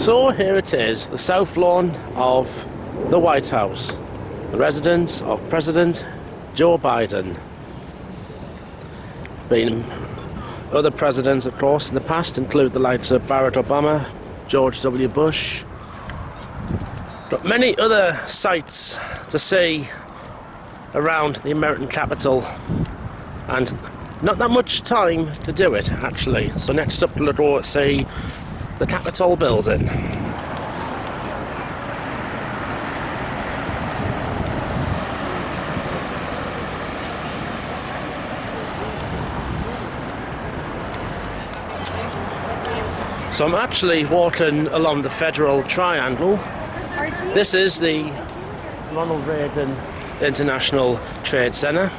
S1: So here it is, the South Lawn of the White House, the residence of President Joe Biden. Been other presidents, of course, in the past include the likes of Barack Obama, George W. Bush. But many other sights to see around the American capital, and not that much time to do it, actually. So next up we'll go see the Capitol building. So I'm actually walking along the Federal Triangle. This is the Ronald Reagan International Trade Center.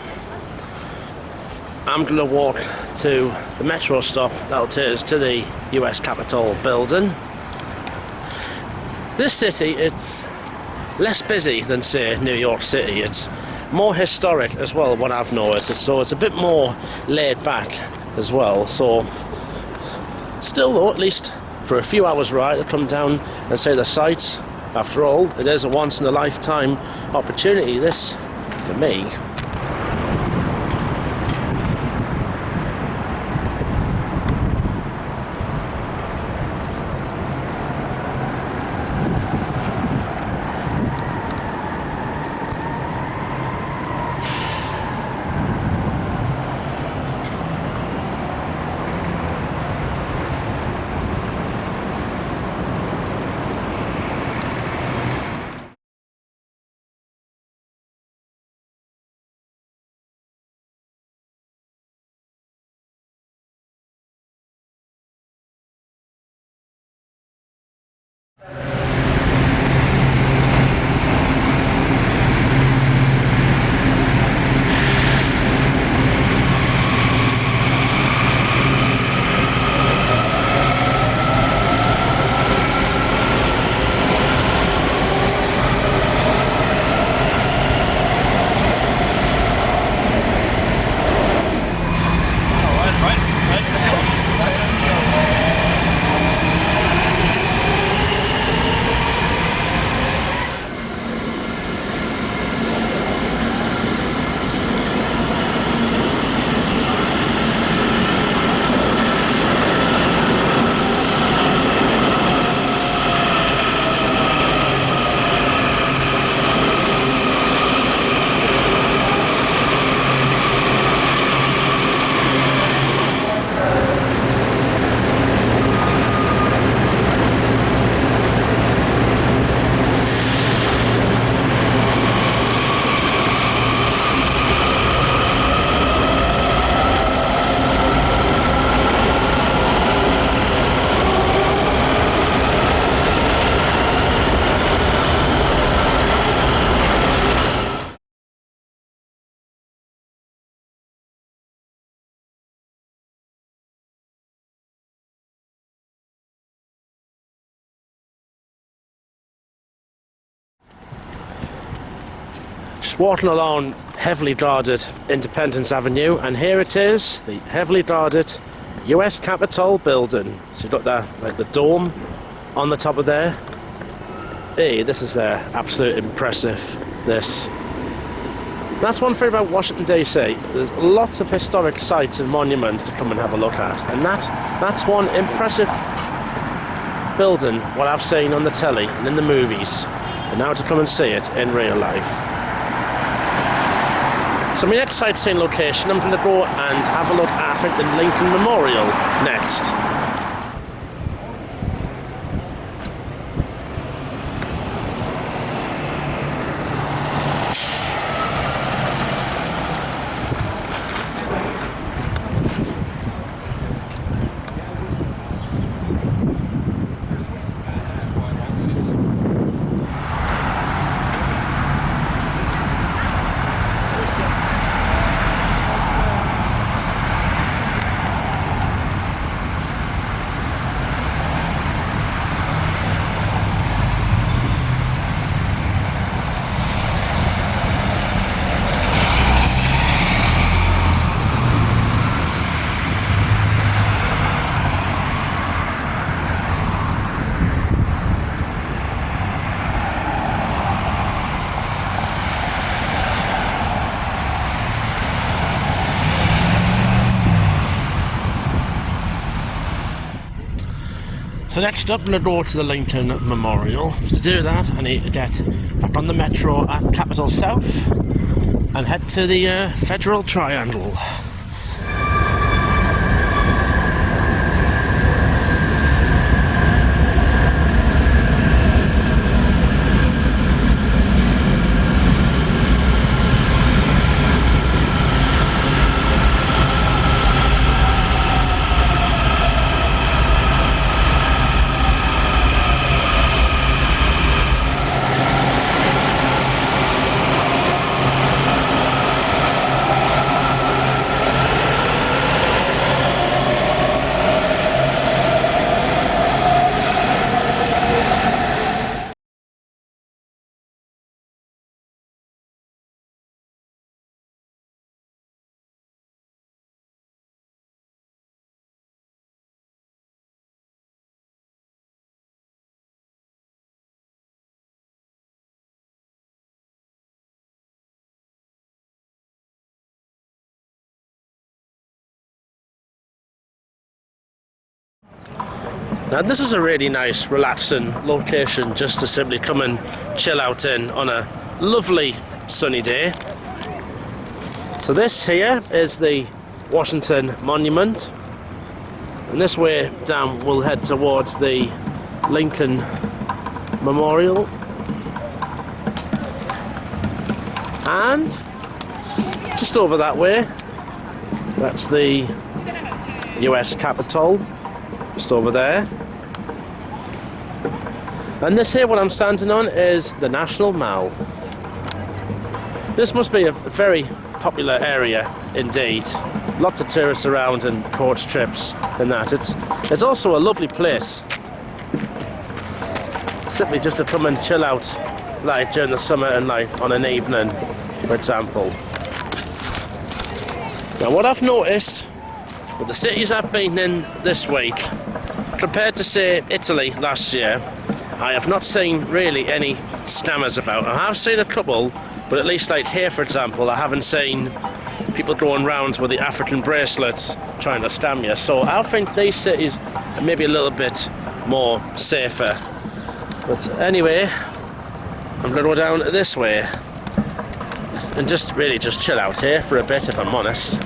S1: I'm going to walk to the metro stop that'll take us to the US Capitol building. This city, it's less busy than, say, New York City. It's more historic as well, what I've noticed, so it's a bit more laid back as well. So still though, at least for a few hours ride to come down and see the sights. After all, it is a once in a lifetime opportunity, this, for me. just walking along heavily guarded Independence Avenue, and here it is, the heavily guarded US Capitol building. So you've got that, like the dome on the top of there. Hey, this is absolutely impressive, this. That's one thing about Washington DC. There's lots of historic sites and monuments to come and have a look at, and that's one impressive building what I've seen on the telly and in the movies, and now to come and see it in real life. So my next sightseeing location, I'm going to go and have a look at, I think, the Lincoln Memorial next. So next up, I'm going to go to the Lincoln Memorial. To do that, I need to get back on the metro at Capitol South and head to the Federal Triangle. Now this is a really nice, relaxing location just to simply come and chill out in on a lovely sunny day. So this here is the Washington Monument, and this way down we'll head towards the Lincoln Memorial, and just over that way, that's the US Capitol, just over there. And this here, what I'm standing on, is the National Mall. This must be a very popular area indeed. Lots of tourists around and coach trips and that. It's also a lovely place, simply just to come and chill out, like during the summer and like on an evening, for example. Now what I've noticed with the cities I've been in this week, compared to say Italy last year, I have not seen really any scammers about. I have seen a couple, but at least like here, for example, I haven't seen people going round with the African bracelets trying to scam you. So I think these cities are maybe a little bit more safer. But anyway, I'm going to go down this way and just really just chill out here for a bit, if I'm honest.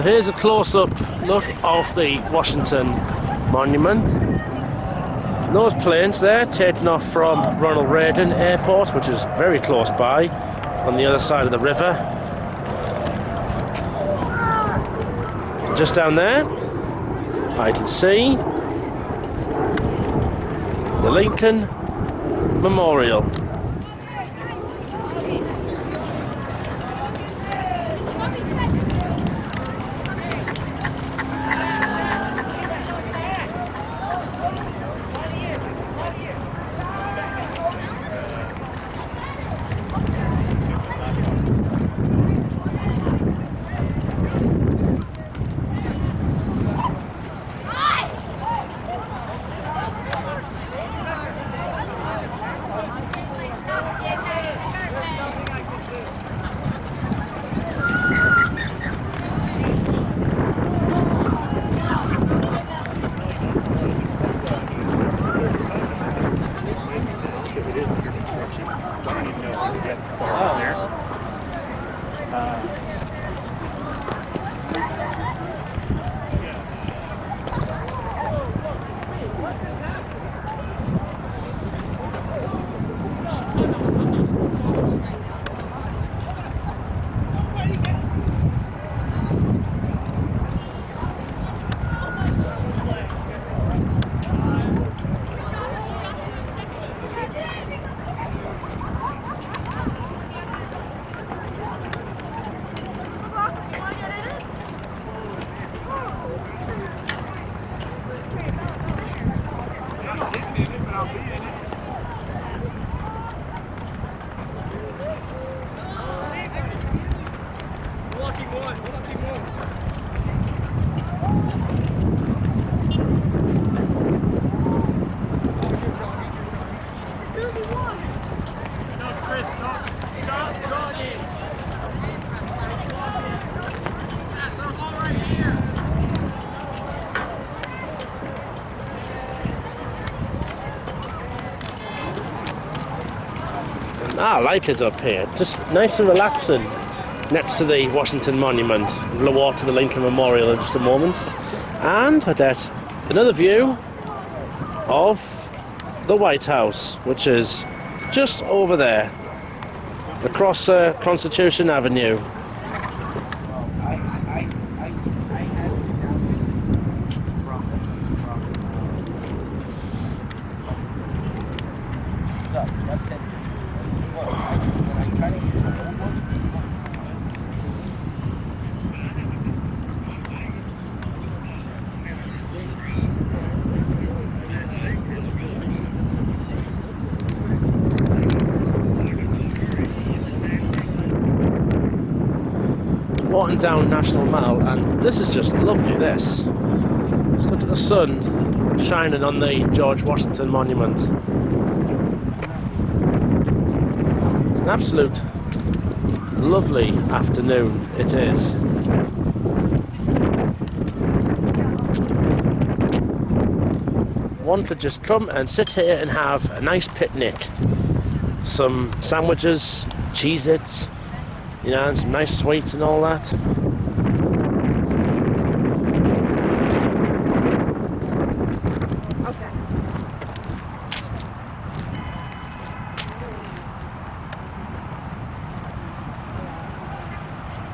S1: here's a close-up look of the Washington Monument. Those planes there taking off from Ronald Reagan Airport, which is very close by, on the other side of the river. Just down there, I can see the Lincoln Memorial. I like it up here. Just nice and relaxing next to the Washington Monument. We'll walk to the Lincoln Memorial in just a moment. And I get another view of the White House, which is just over there, across Constitution Avenue. Walking down National Mall, and this is just lovely. This, just look at the sun shining on the George Washington Monument. It's an absolute lovely afternoon it is. One could just come and sit here and have a nice picnic. Some sandwiches, Cheez-Its, you know, and some nice sweets and all that.
S9: Okay.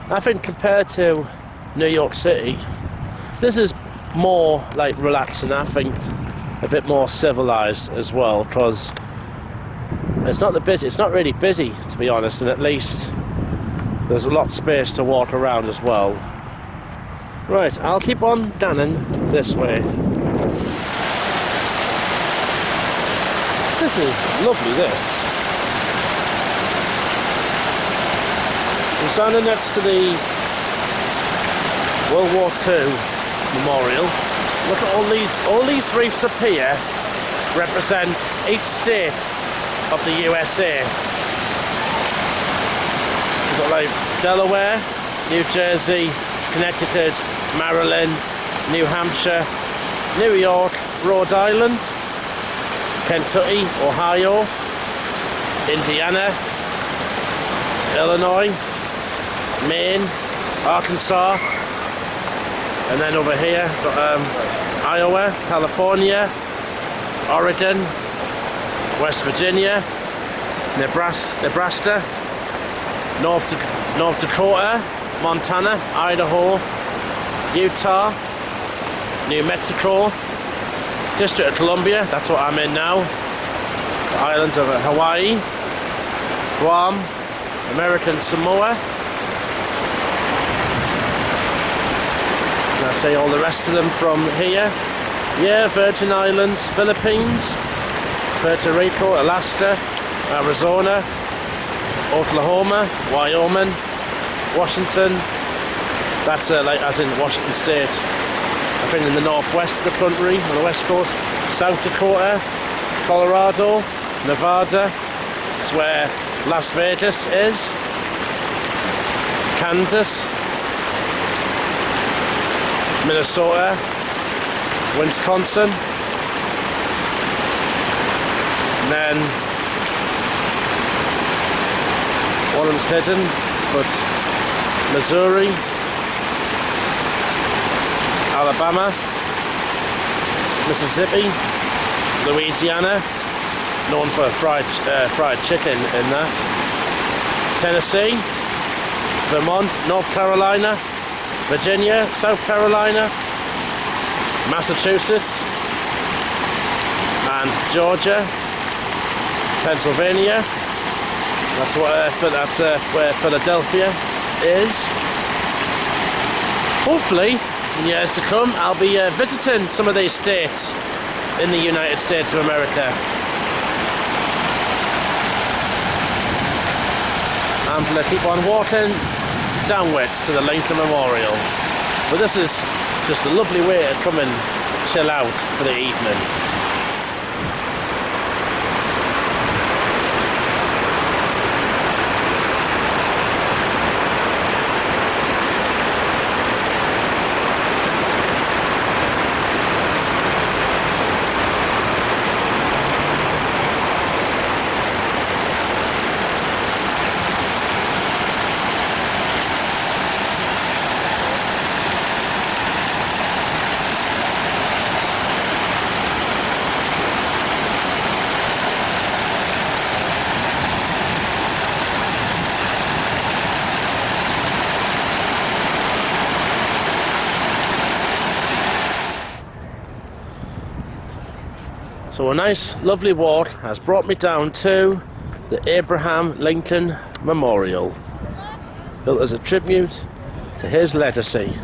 S1: I think compared to New York City, this is more like relaxing. I think a bit more civilized as well, because it's not really busy, to be honest, and at least there's a lot of space to walk around as well. Right, I'll keep on down this way. This is lovely, this. I'm standing next to the World War II memorial. Look at all these reefs up here represent each state of the USA. We've got like Delaware, New Jersey, Connecticut, Maryland, New Hampshire, New York, Rhode Island, Kentucky, Ohio, Indiana, Illinois, Maine, Arkansas, And then over here, got Iowa, California, Oregon, West Virginia, Nebraska, North Dakota, Montana, Idaho, Utah, New Mexico, District of Columbia, that's what I'm in now, the island of Hawaii, Guam, American Samoa, and I say all the rest of them from here. Yeah, Virgin Islands, Philippines, Puerto Rico, Alaska, Arizona, Oklahoma, Wyoming, Washington, that's like as in Washington State. I've been in the northwest of the country, on the west coast, South Dakota, Colorado, Nevada, that's where Las Vegas is, Kansas, Minnesota, Wisconsin, and then one of them's hidden, but Missouri, Alabama, Mississippi, Louisiana, known for fried chicken in that, Tennessee, Vermont, North Carolina, Virginia, South Carolina, Massachusetts, and Georgia, Pennsylvania. That's where Philadelphia is. Hopefully, in years to come, I'll be visiting some of these states in the United States of America. I'm going to keep on walking downwards to the Lincoln Memorial. But this is just a lovely way to come and chill out for the evening. So a nice, lovely walk has brought me down to the Abraham Lincoln Memorial, built as a tribute to his legacy.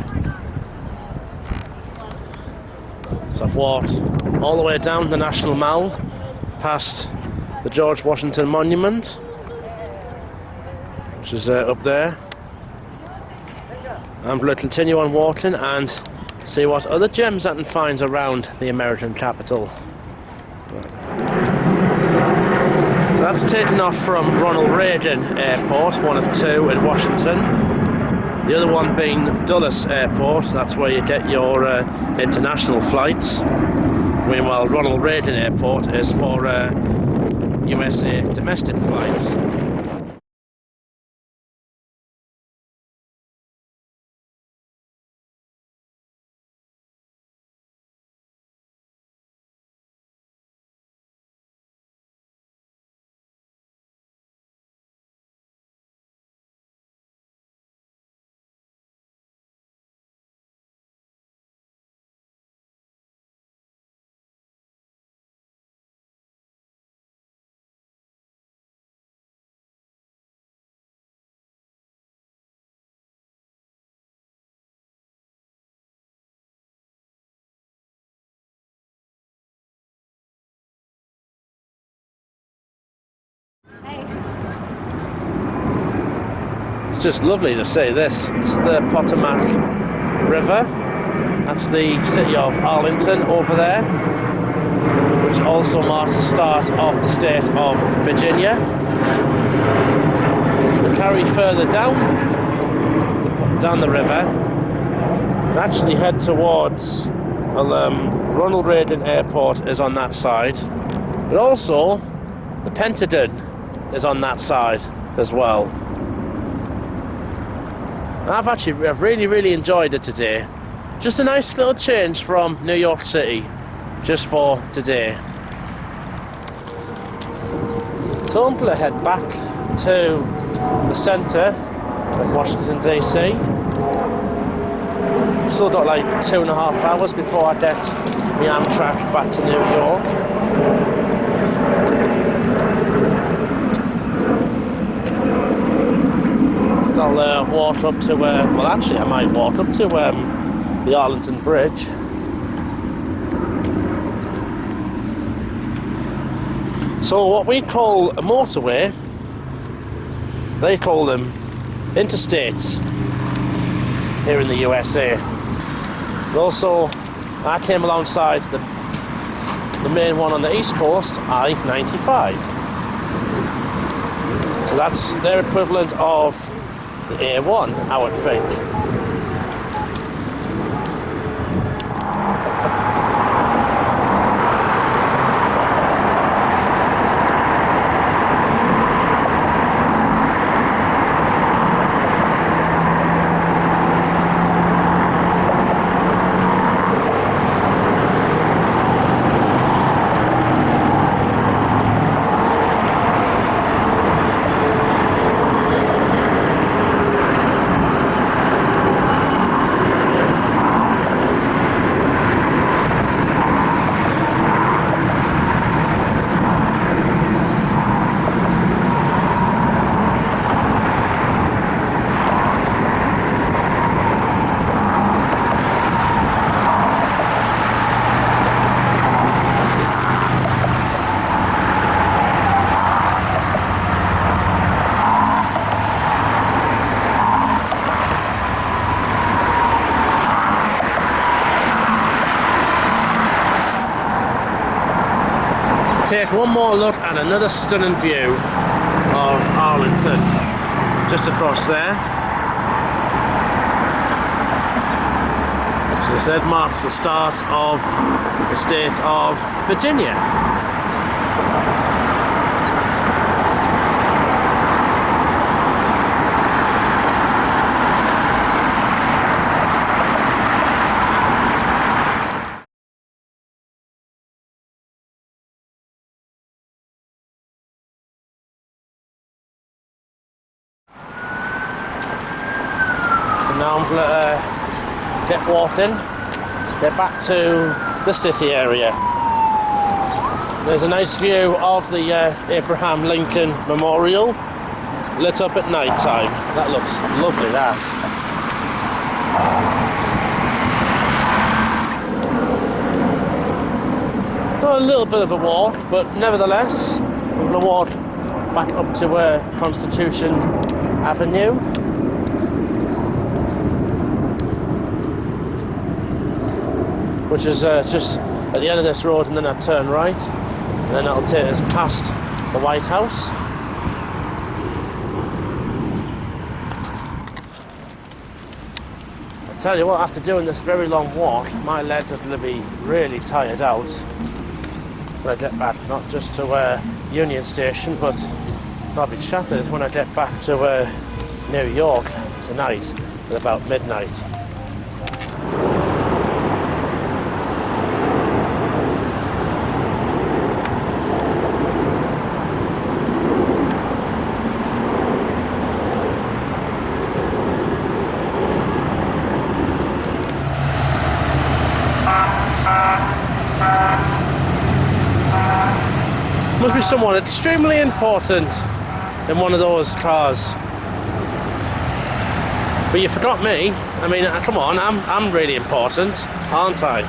S1: So I've walked all the way down the National Mall, past the George Washington Monument, which is up there. I'm going to continue on walking and see what other gems I can find around the American capital. That's taken off from Ronald Reagan Airport, one of two in Washington. The other one being Dulles Airport, that's where you get your international flights. Meanwhile, Ronald Reagan Airport is for USA domestic flights. It's just lovely to see this. It's the Potomac River. That's the city of Arlington over there, which also marks the start of the state of Virginia. If we carry further down the river, and actually head towards, Ronald Reagan Airport is on that side, but also the Pentagon is on that side as well. I've really enjoyed it today. just a nice little change from New York City, just for today. So I'm going to head back to the centre of Washington DC. Still got like 2.5 hours before I get my Amtrak back to New York. I'll walk up to, well actually I might walk up to the Arlington Bridge. So what we call a motorway, they call them interstates here in the USA. And also, I came alongside the main one on the East Coast, I-95. So that's their equivalent of the A1, I would think. Take one more look at another stunning view of Arlington, just across there. Which, as I said, marks the start of the state of Virginia. Now I'm going to get walking, get back to the city area. There's a nice view of the Abraham Lincoln Memorial lit up at night time. That looks lovely, that. Got a little bit of a walk, but nevertheless, I'm going to walk back up to Constitution Avenue. Which is just at the end of this road, and then I turn right, and then that'll take us past the White House. I tell you what, after doing this very long walk, my legs are going to be really tired out when I get back, not just to Union Station, but I'll be shattered when I get back to New York tonight at about midnight. Must be someone extremely important in one of those cars. But you forgot me. I mean, come on, I'm really important, aren't I?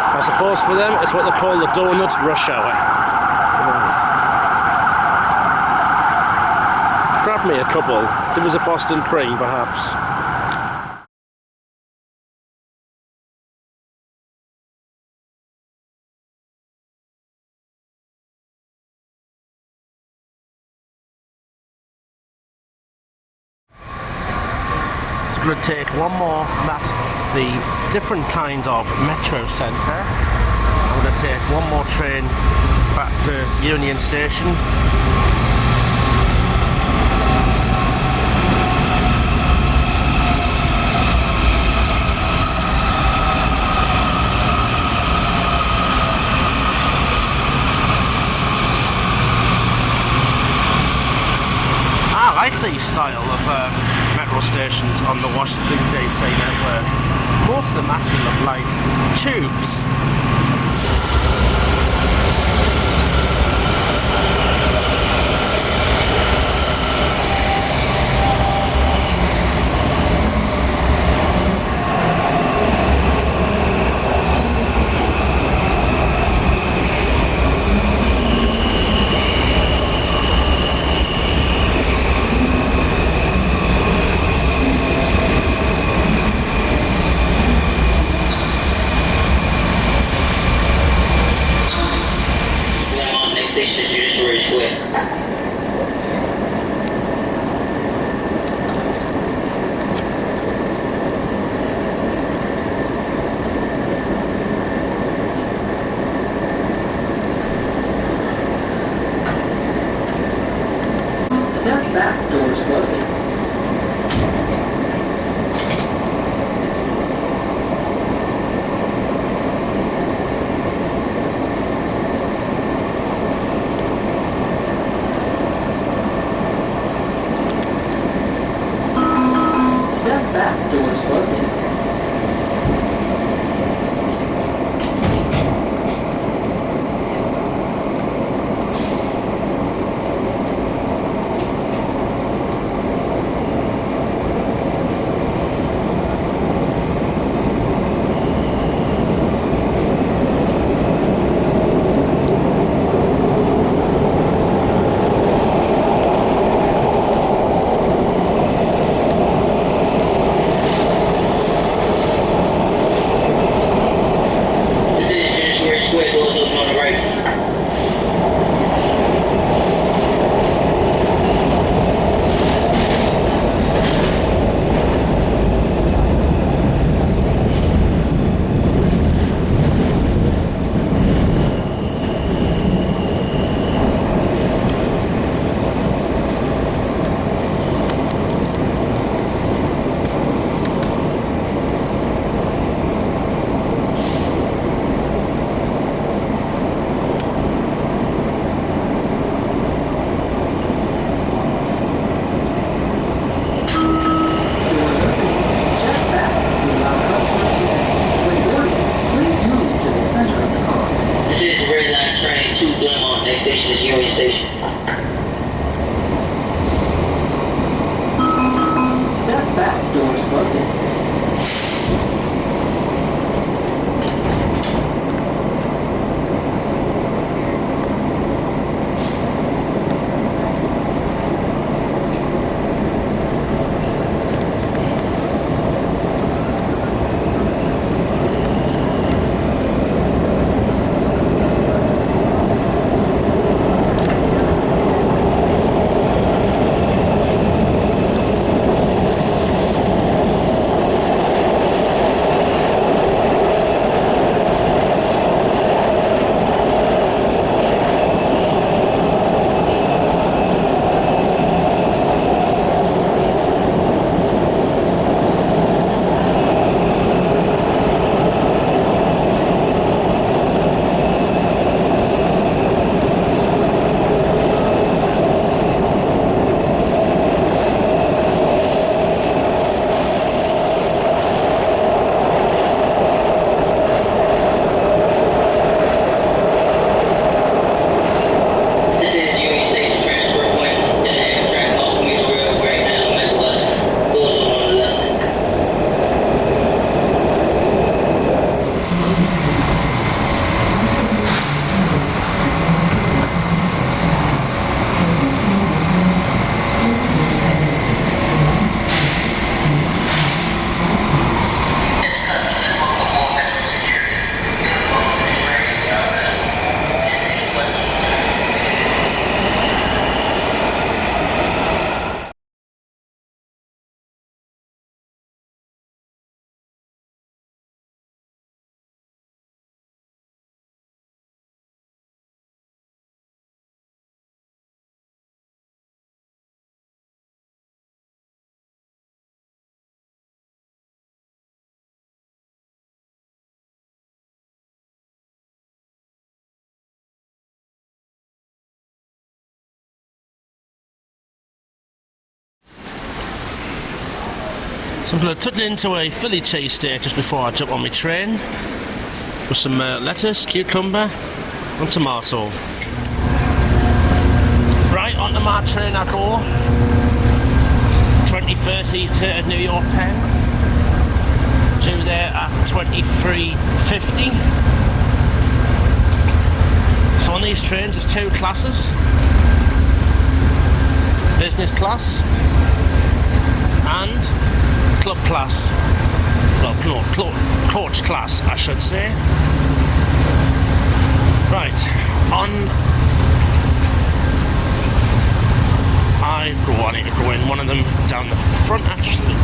S1: I suppose for them it's what they call the donut rush hour. Right. Grab me a couple. Give us a Boston cream, perhaps. going to take one more at the different kind of metro centre. I'm going to take one more train back to Union Station. I like the style of metro stations on the Washington DC network. Most of them actually look like tubes. I'm going to tuck it into a Philly cheesesteak just before I jump on my train with some lettuce, cucumber and tomato. Right, onto my train I go. 20:30 to New York Penn. Due there at 23:50. So on these trains there's two classes. Business class and club class. Well, no, coach class, I should say. Right, I need to go in one of them down the front actually.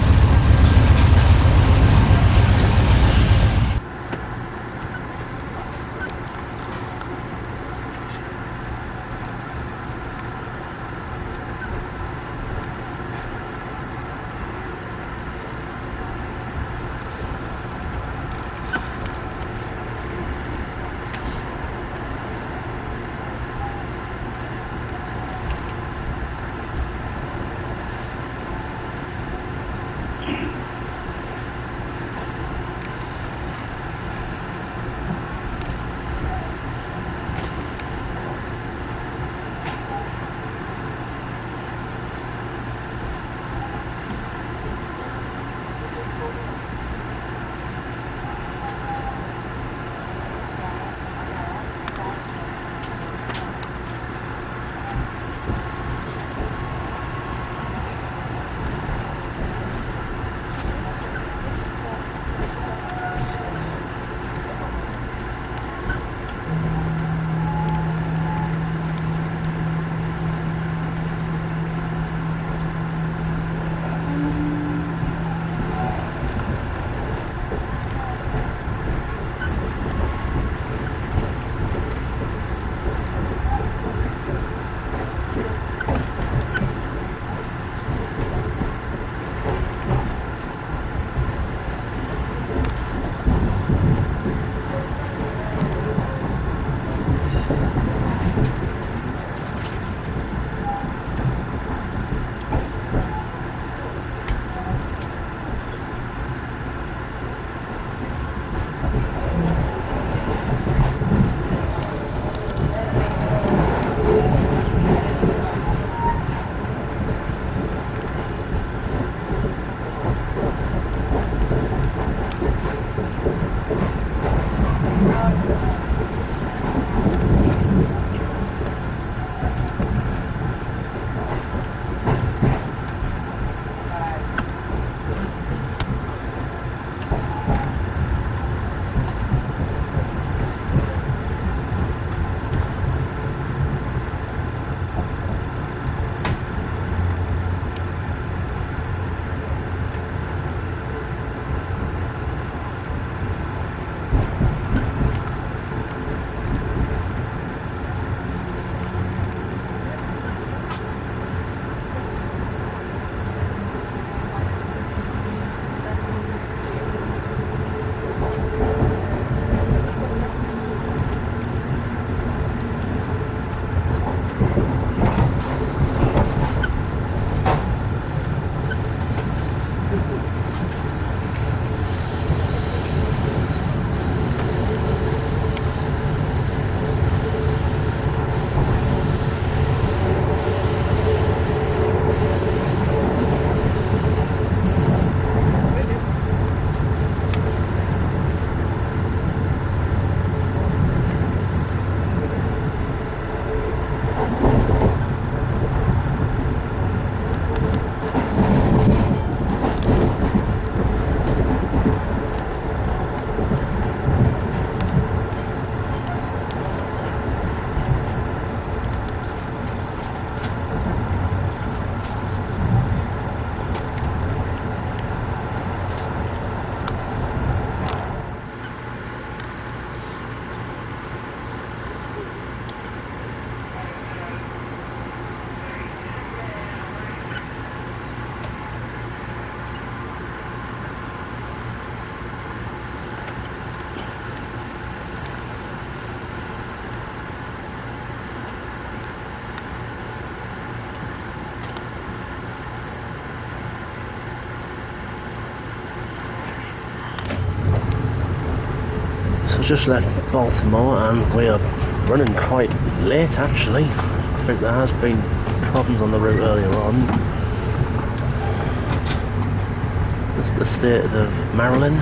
S1: just left Baltimore and we are running quite late actually. I think there has been problems on the route earlier on. This is the state of Maryland.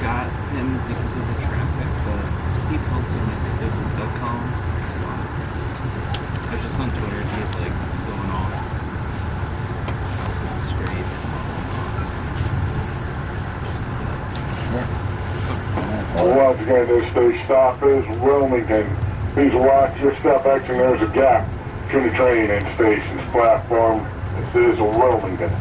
S10: Got him because of the traffic, but Steve Hilton, I think they did Doug Collins. I was just on Twitter and he's like going off. It's a disgrace.
S6: Once again, this stage stop is Wilmington. Please watch your step exit. There's a gap between the train and station's platform. This is Wilmington.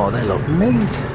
S1: Oh, they look mint.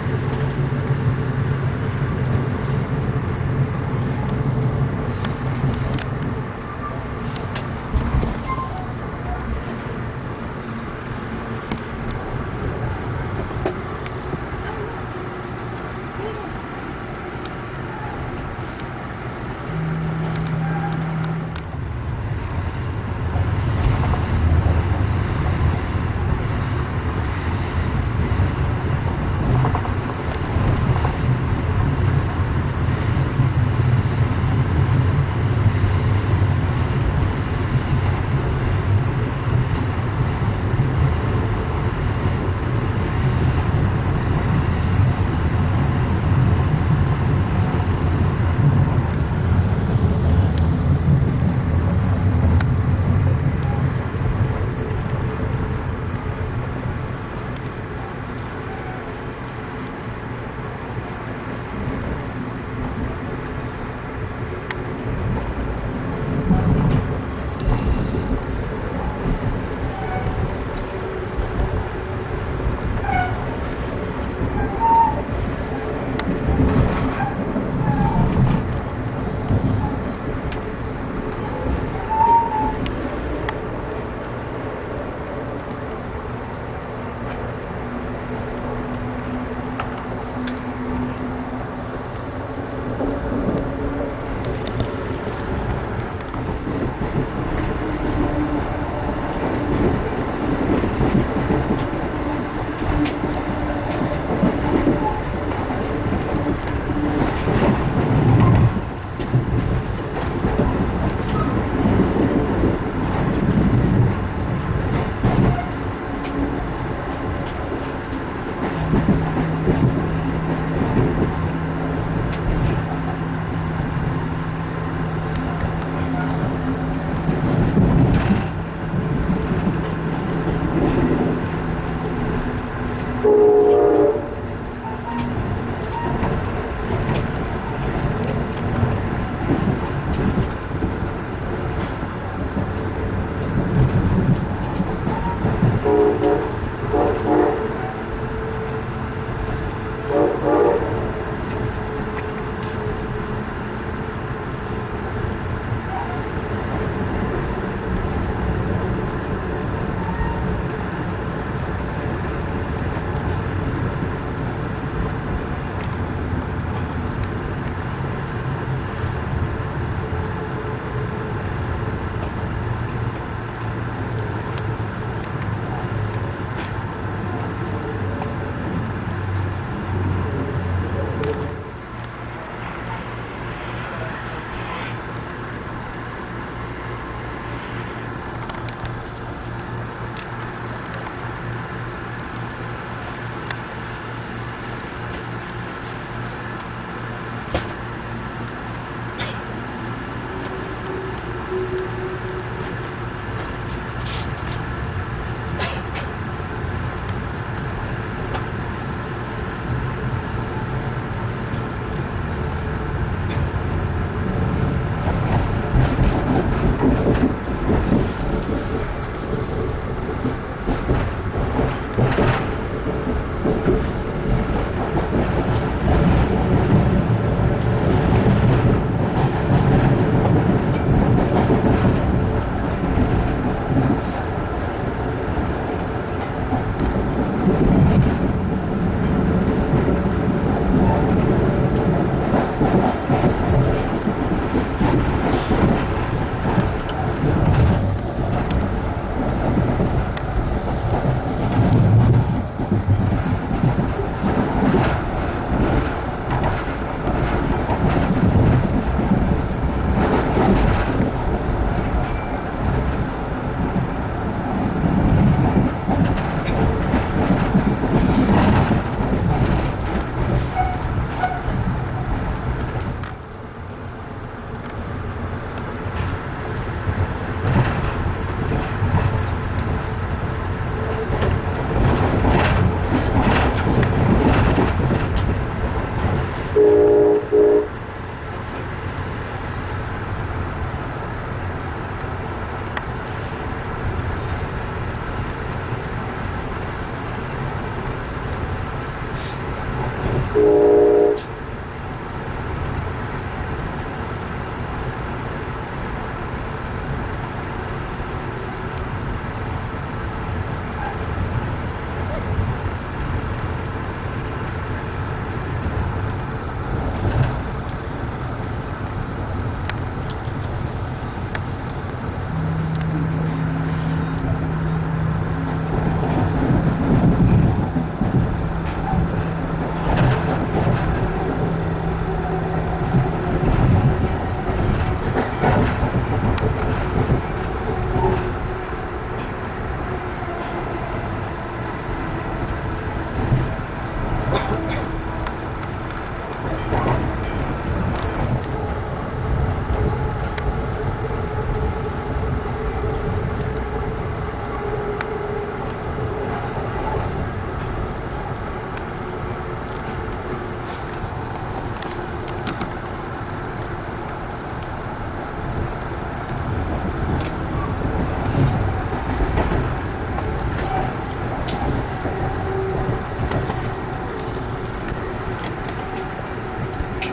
S1: I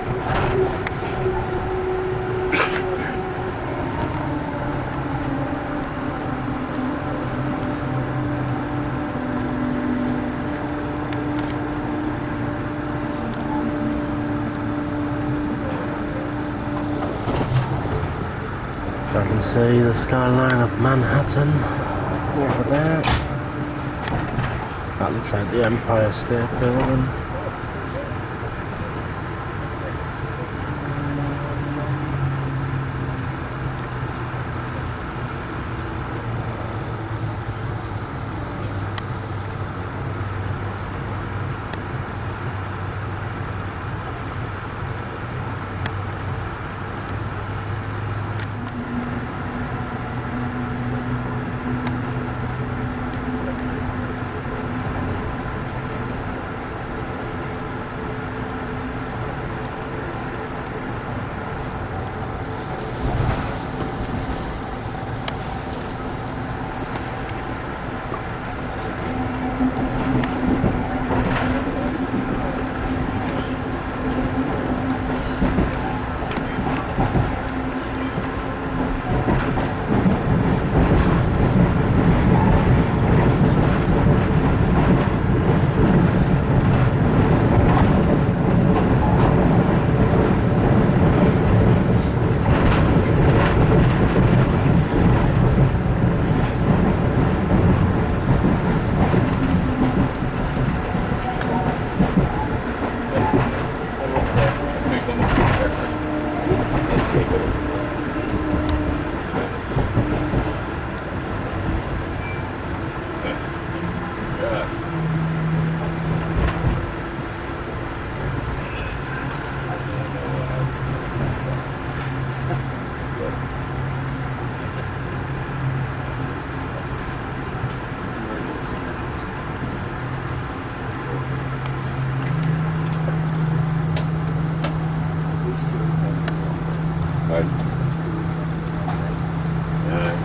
S1: can see the skyline of Manhattan over there. That looks like the Empire State Building.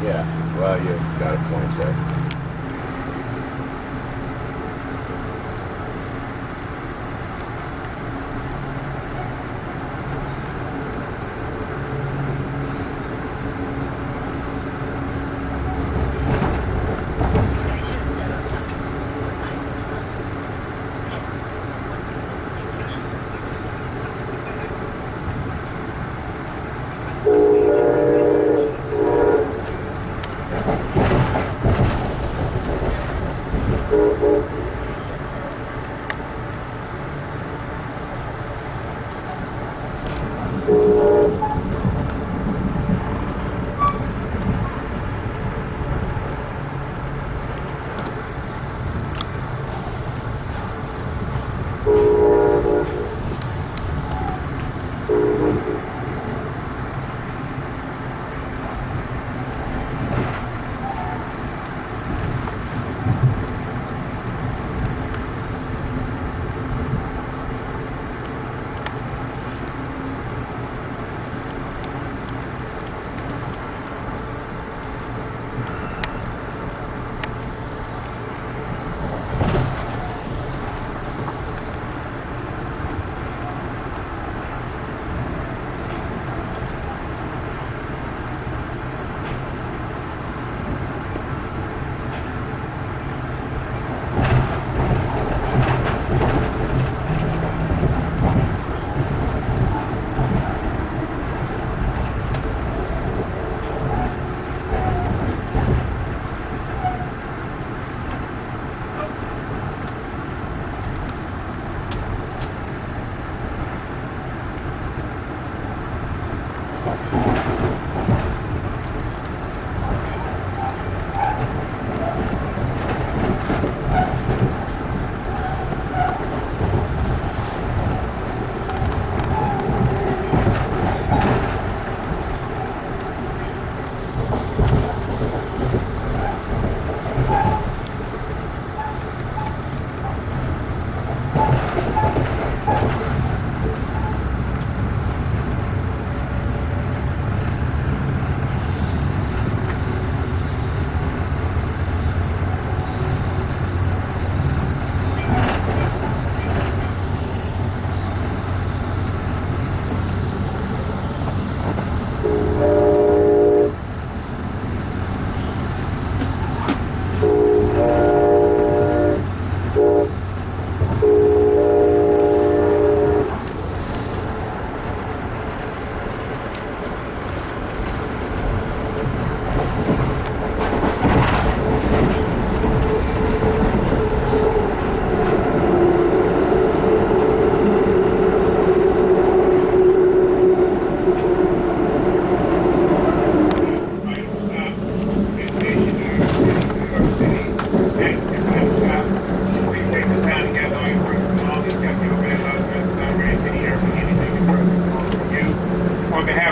S11: Yeah, well, you've got a point there.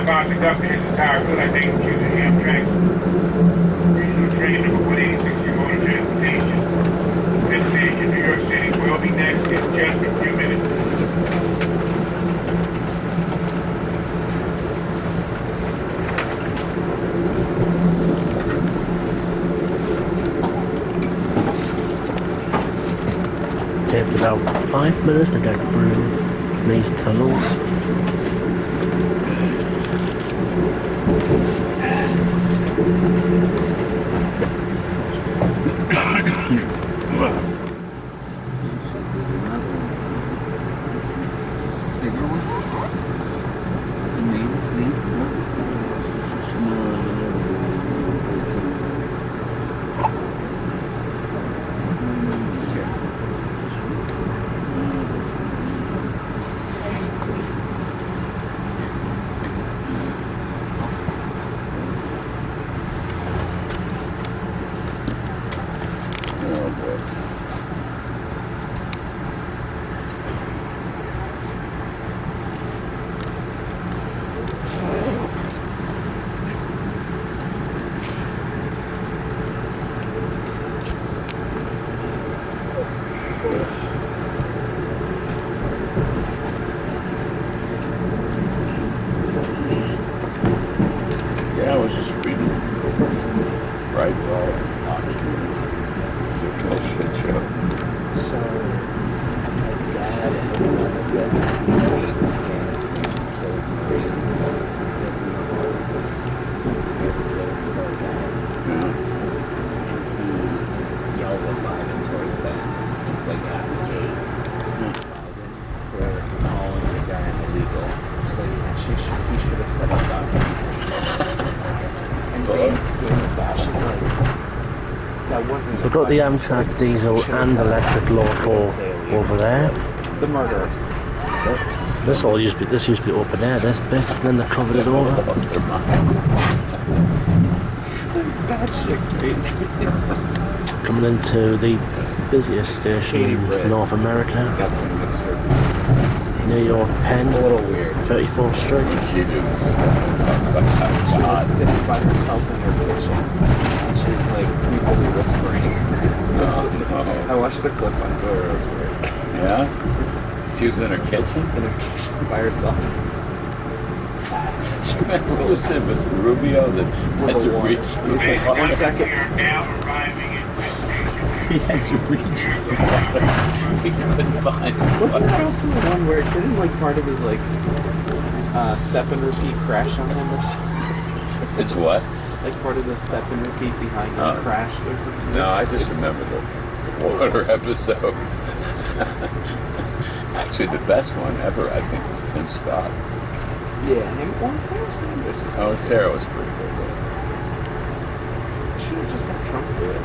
S6: about to conduct this entire route, I think it's using Amtrak regional train number 186 motor transportation. Destination New York City will be next in just a few minutes.
S1: Takes about 5 minutes to get through these tunnels.
S11: Yeah, I was just reading right Fox News. It's a real shit show.
S10: So, my dad ended up getting Afghanistan, killed Marines, was in the Army, he had a Gold Star guy,
S11: Yeah.
S10: and he yelled at Biden towards that. He's like at the gate. For calling the guy illegal. It's like, he should have said he's documented. And Dana Bash is like, that wasn't.
S1: So we've got the Amtrak diesel and electric loco over there.
S10: The murder.
S1: This used to be open air, this bit, and then they covered it over.
S10: Bad shit crazy.
S1: Coming into the busiest station in North America.
S10: Got some mixture.
S1: New York Penn,
S10: A little weird.
S1: 34th Street.
S11: She did.
S10: She was sitting by herself in her kitchen. And she was like creepily whispering. I watched the clip on Twitter. It was weird.
S11: Yeah? She was in her kitchen?
S10: In her kitchen by herself.
S11: What was it? Was Rubio that had to reach?
S10: He's like, 1 second.
S11: He had to reach for the water. He couldn't find it.
S10: Wasn't that also the one where didn't like part of his like step and repeat crash on him or something?
S11: It's what?
S10: Like part of the step and repeat behind him crashed or something?
S11: No, I just remember the water episode. Actually, the best one ever, I think, was Tim Scott.
S10: Yeah, him and Sarah Sanders was
S11: Oh, Sarah was pretty good.
S10: Should have just let Trump do it.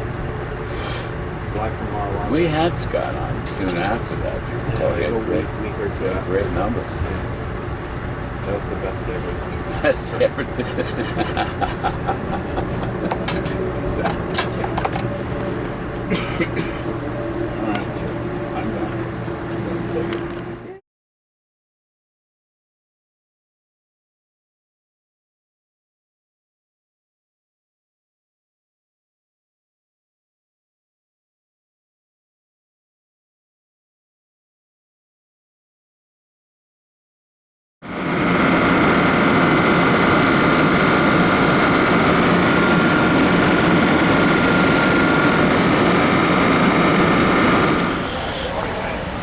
S10: Live from Mar-a-Lago.
S11: We had Scott on soon after that. If you recall, he had
S10: a
S11: great,
S10: week or two after.
S11: great numbers.
S10: That was the best they ever did.
S11: That's everything. All right, I'm done. I'm going to take it.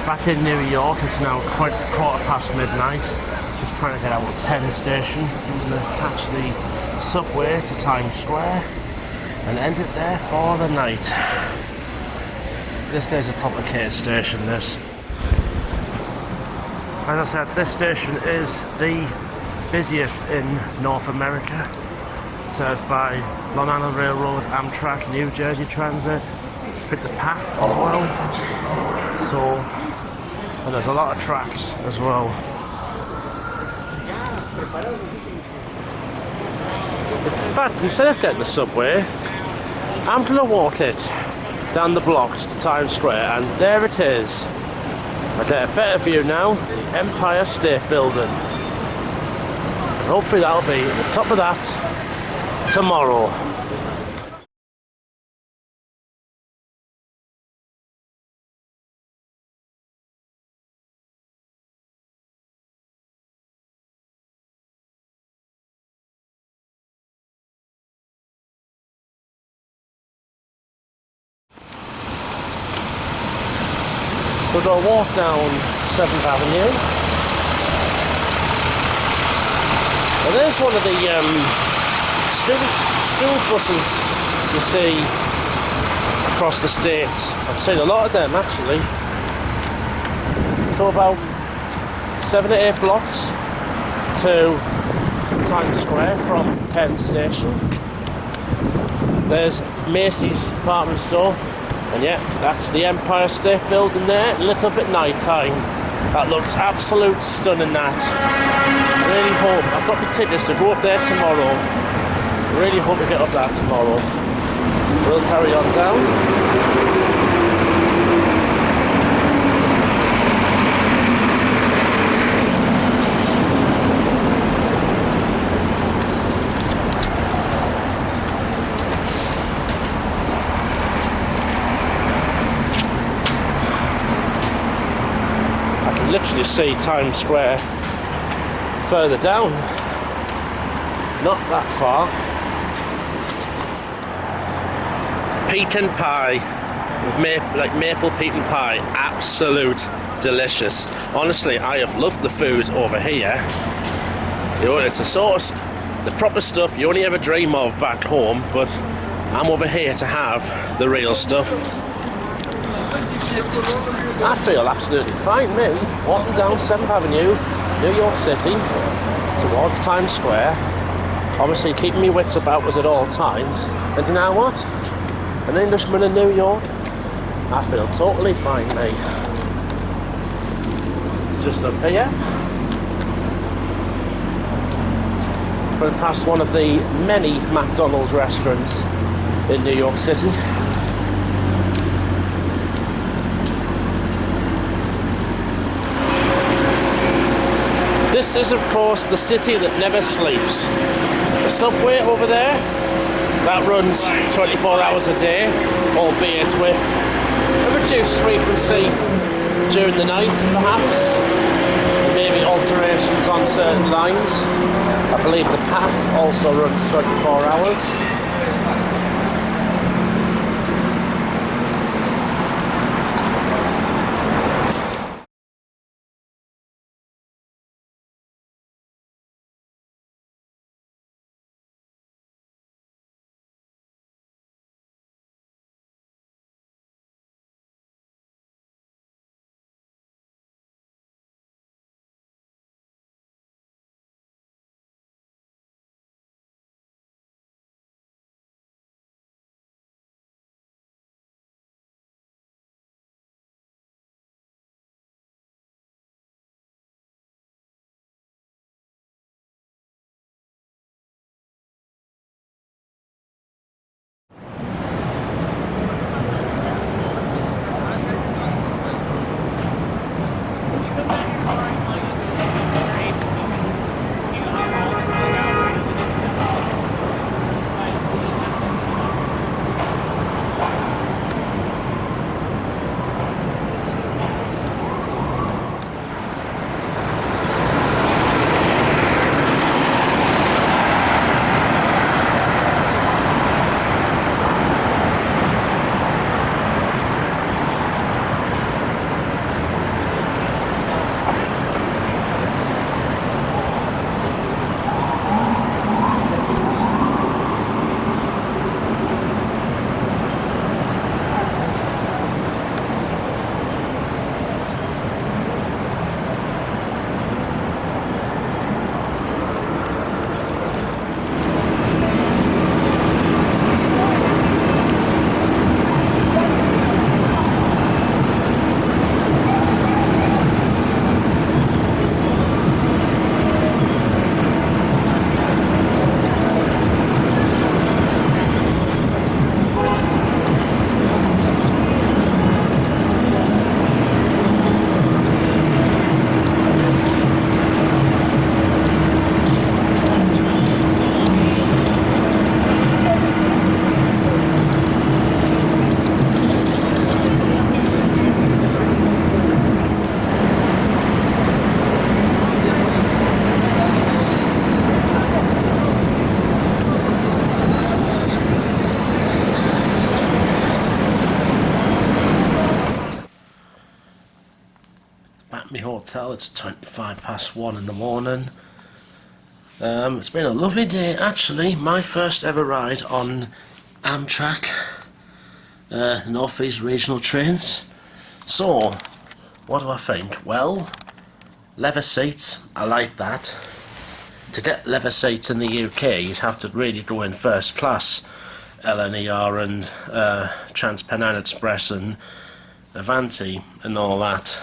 S1: Back in New York, it's now quite midnight. Just trying to get out of Penn Station. I'm going to catch the subway to Times Square and end it there for the night. This is a complicated station, this. As I said, this station is the busiest in North America. Served by Long Island Railroad, Amtrak, New Jersey Transit, pick the path as well. So, and there's a lot of tracks as well. In fact, instead of getting the subway, I'm going to walk it down the blocks to Times Square, and there it is. I get a better view now, the Empire State Building. Hopefully that'll be the top of that tomorrow. So we're going to walk down 7th Avenue. Well, there's one of the school buses you see across the state. I've seen a lot of them actually. So about 7 or 8 blocks to Times Square from Penn Station. There's Macy's department store. And yeah, that's the Empire State Building there, lit up at night time. That looks absolute stunning, that. I really hope, I've got the tickets to go up there tomorrow. I really hope we get up there tomorrow. We'll carry on down. Literally see Times Square further down, not that far. Pecan pie, with maple pecan pie, absolute delicious. Honestly, I have loved the food over here. You know, it's the sort of the proper stuff you only ever dream of back home, but I'm over here to have the real stuff. I feel absolutely fine, me, walking down 7th Avenue, New York City, towards Times Square, obviously keeping my wits about us at all times, and you know what? An Englishman in New York, I feel totally fine, me. It's just up here, going past one of the many McDonald's restaurants in New York City. This is, of course, the city that never sleeps. The subway over there, that runs 24 hours a day, albeit with a reduced frequency during the night, perhaps. Maybe alterations on certain lines. I believe the path also runs 24 hours. tell it's 1:25 in the morning. It's been a lovely day actually. My first ever ride on Amtrak North East regional trains. So, what do I think? Well, leather seats, I like that. To get leather seats in the UK, you'd have to really go in first class. LNER and TransPennine Express and Avanti and all that.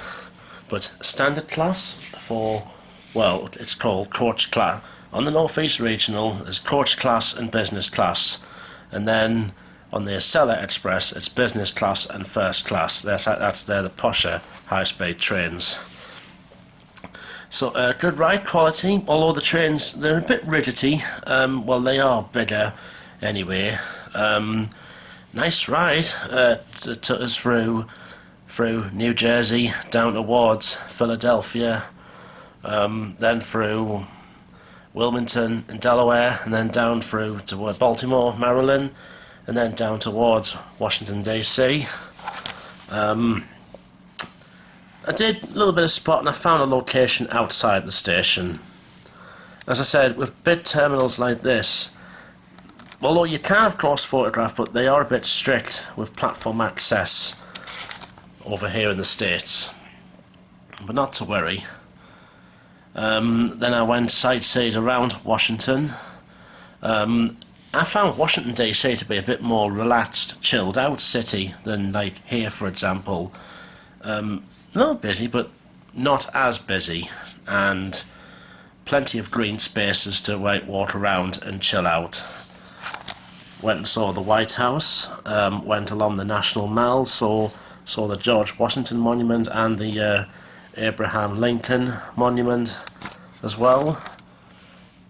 S1: But standard class for, well, it's called coach class. On the North East Regional, there's coach class and business class. And then on the Acela Express, it's business class and first class. They're the posher high-speed trains. So good ride quality, although the trains, they're a bit rickety. Well, they are bigger anyway. Nice ride. It took us through New Jersey, down towards Philadelphia, then through Wilmington in Delaware, and then down through to Baltimore, Maryland, and then down towards Washington DC. I did a little bit of spotting. I found a location outside the station. As I said, with big terminals like this, although you can of course photograph, but they are a bit strict with platform access over here in the States. But not to worry. Then I went sightseeing around Washington. I found Washington DC to be a bit more relaxed, chilled out city than like here, for example. A little busy, but not as busy, and plenty of green spaces to walk around and chill out. Went and saw the White House, went along the National Mall, saw the George Washington Monument and the Abraham Lincoln Monument as well,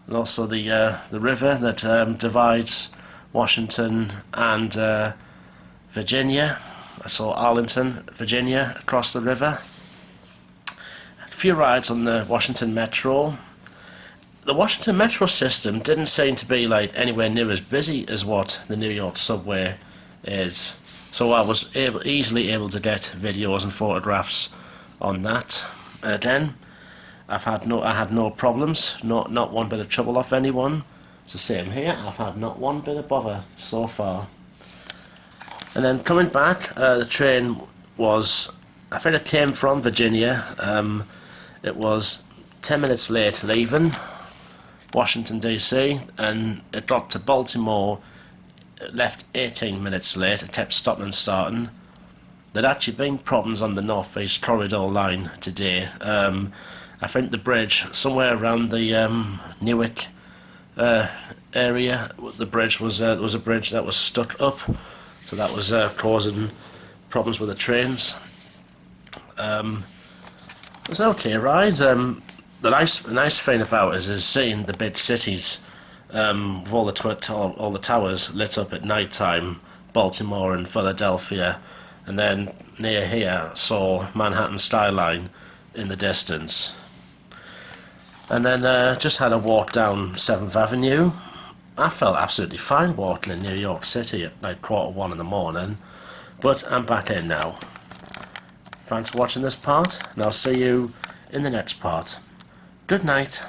S1: and also the river that divides Washington and Virginia. I saw Arlington, Virginia, across the river. A few rides on the Washington Metro. The Washington Metro system didn't seem to be like anywhere near as busy as what the New York subway is. So I was easily able to get videos and photographs on that. Again, I had no problems, not one bit of trouble off anyone. It's the same here. I've had not one bit of bother so far. And then coming back, the train was, I think it came from Virginia. It was 10 minutes late leaving Washington DC, and it got to Baltimore. It left 18 minutes late. It kept stopping and starting. There'd actually been problems on the North East Corridor line today. I think the bridge, somewhere around the Newark area, the bridge was there was a bridge that was stuck up. So that was causing problems with the trains. It was an okay ride. The nice thing about it is seeing the big cities with all the towers lit up at night time. Baltimore and Philadelphia, and then near here saw Manhattan skyline in the distance. And then just had a walk down 7th Avenue. I felt absolutely fine walking in New York City at like 1:15 in the morning, but I'm back in now. Thanks for watching this part, and I'll see you in the next part. Good night.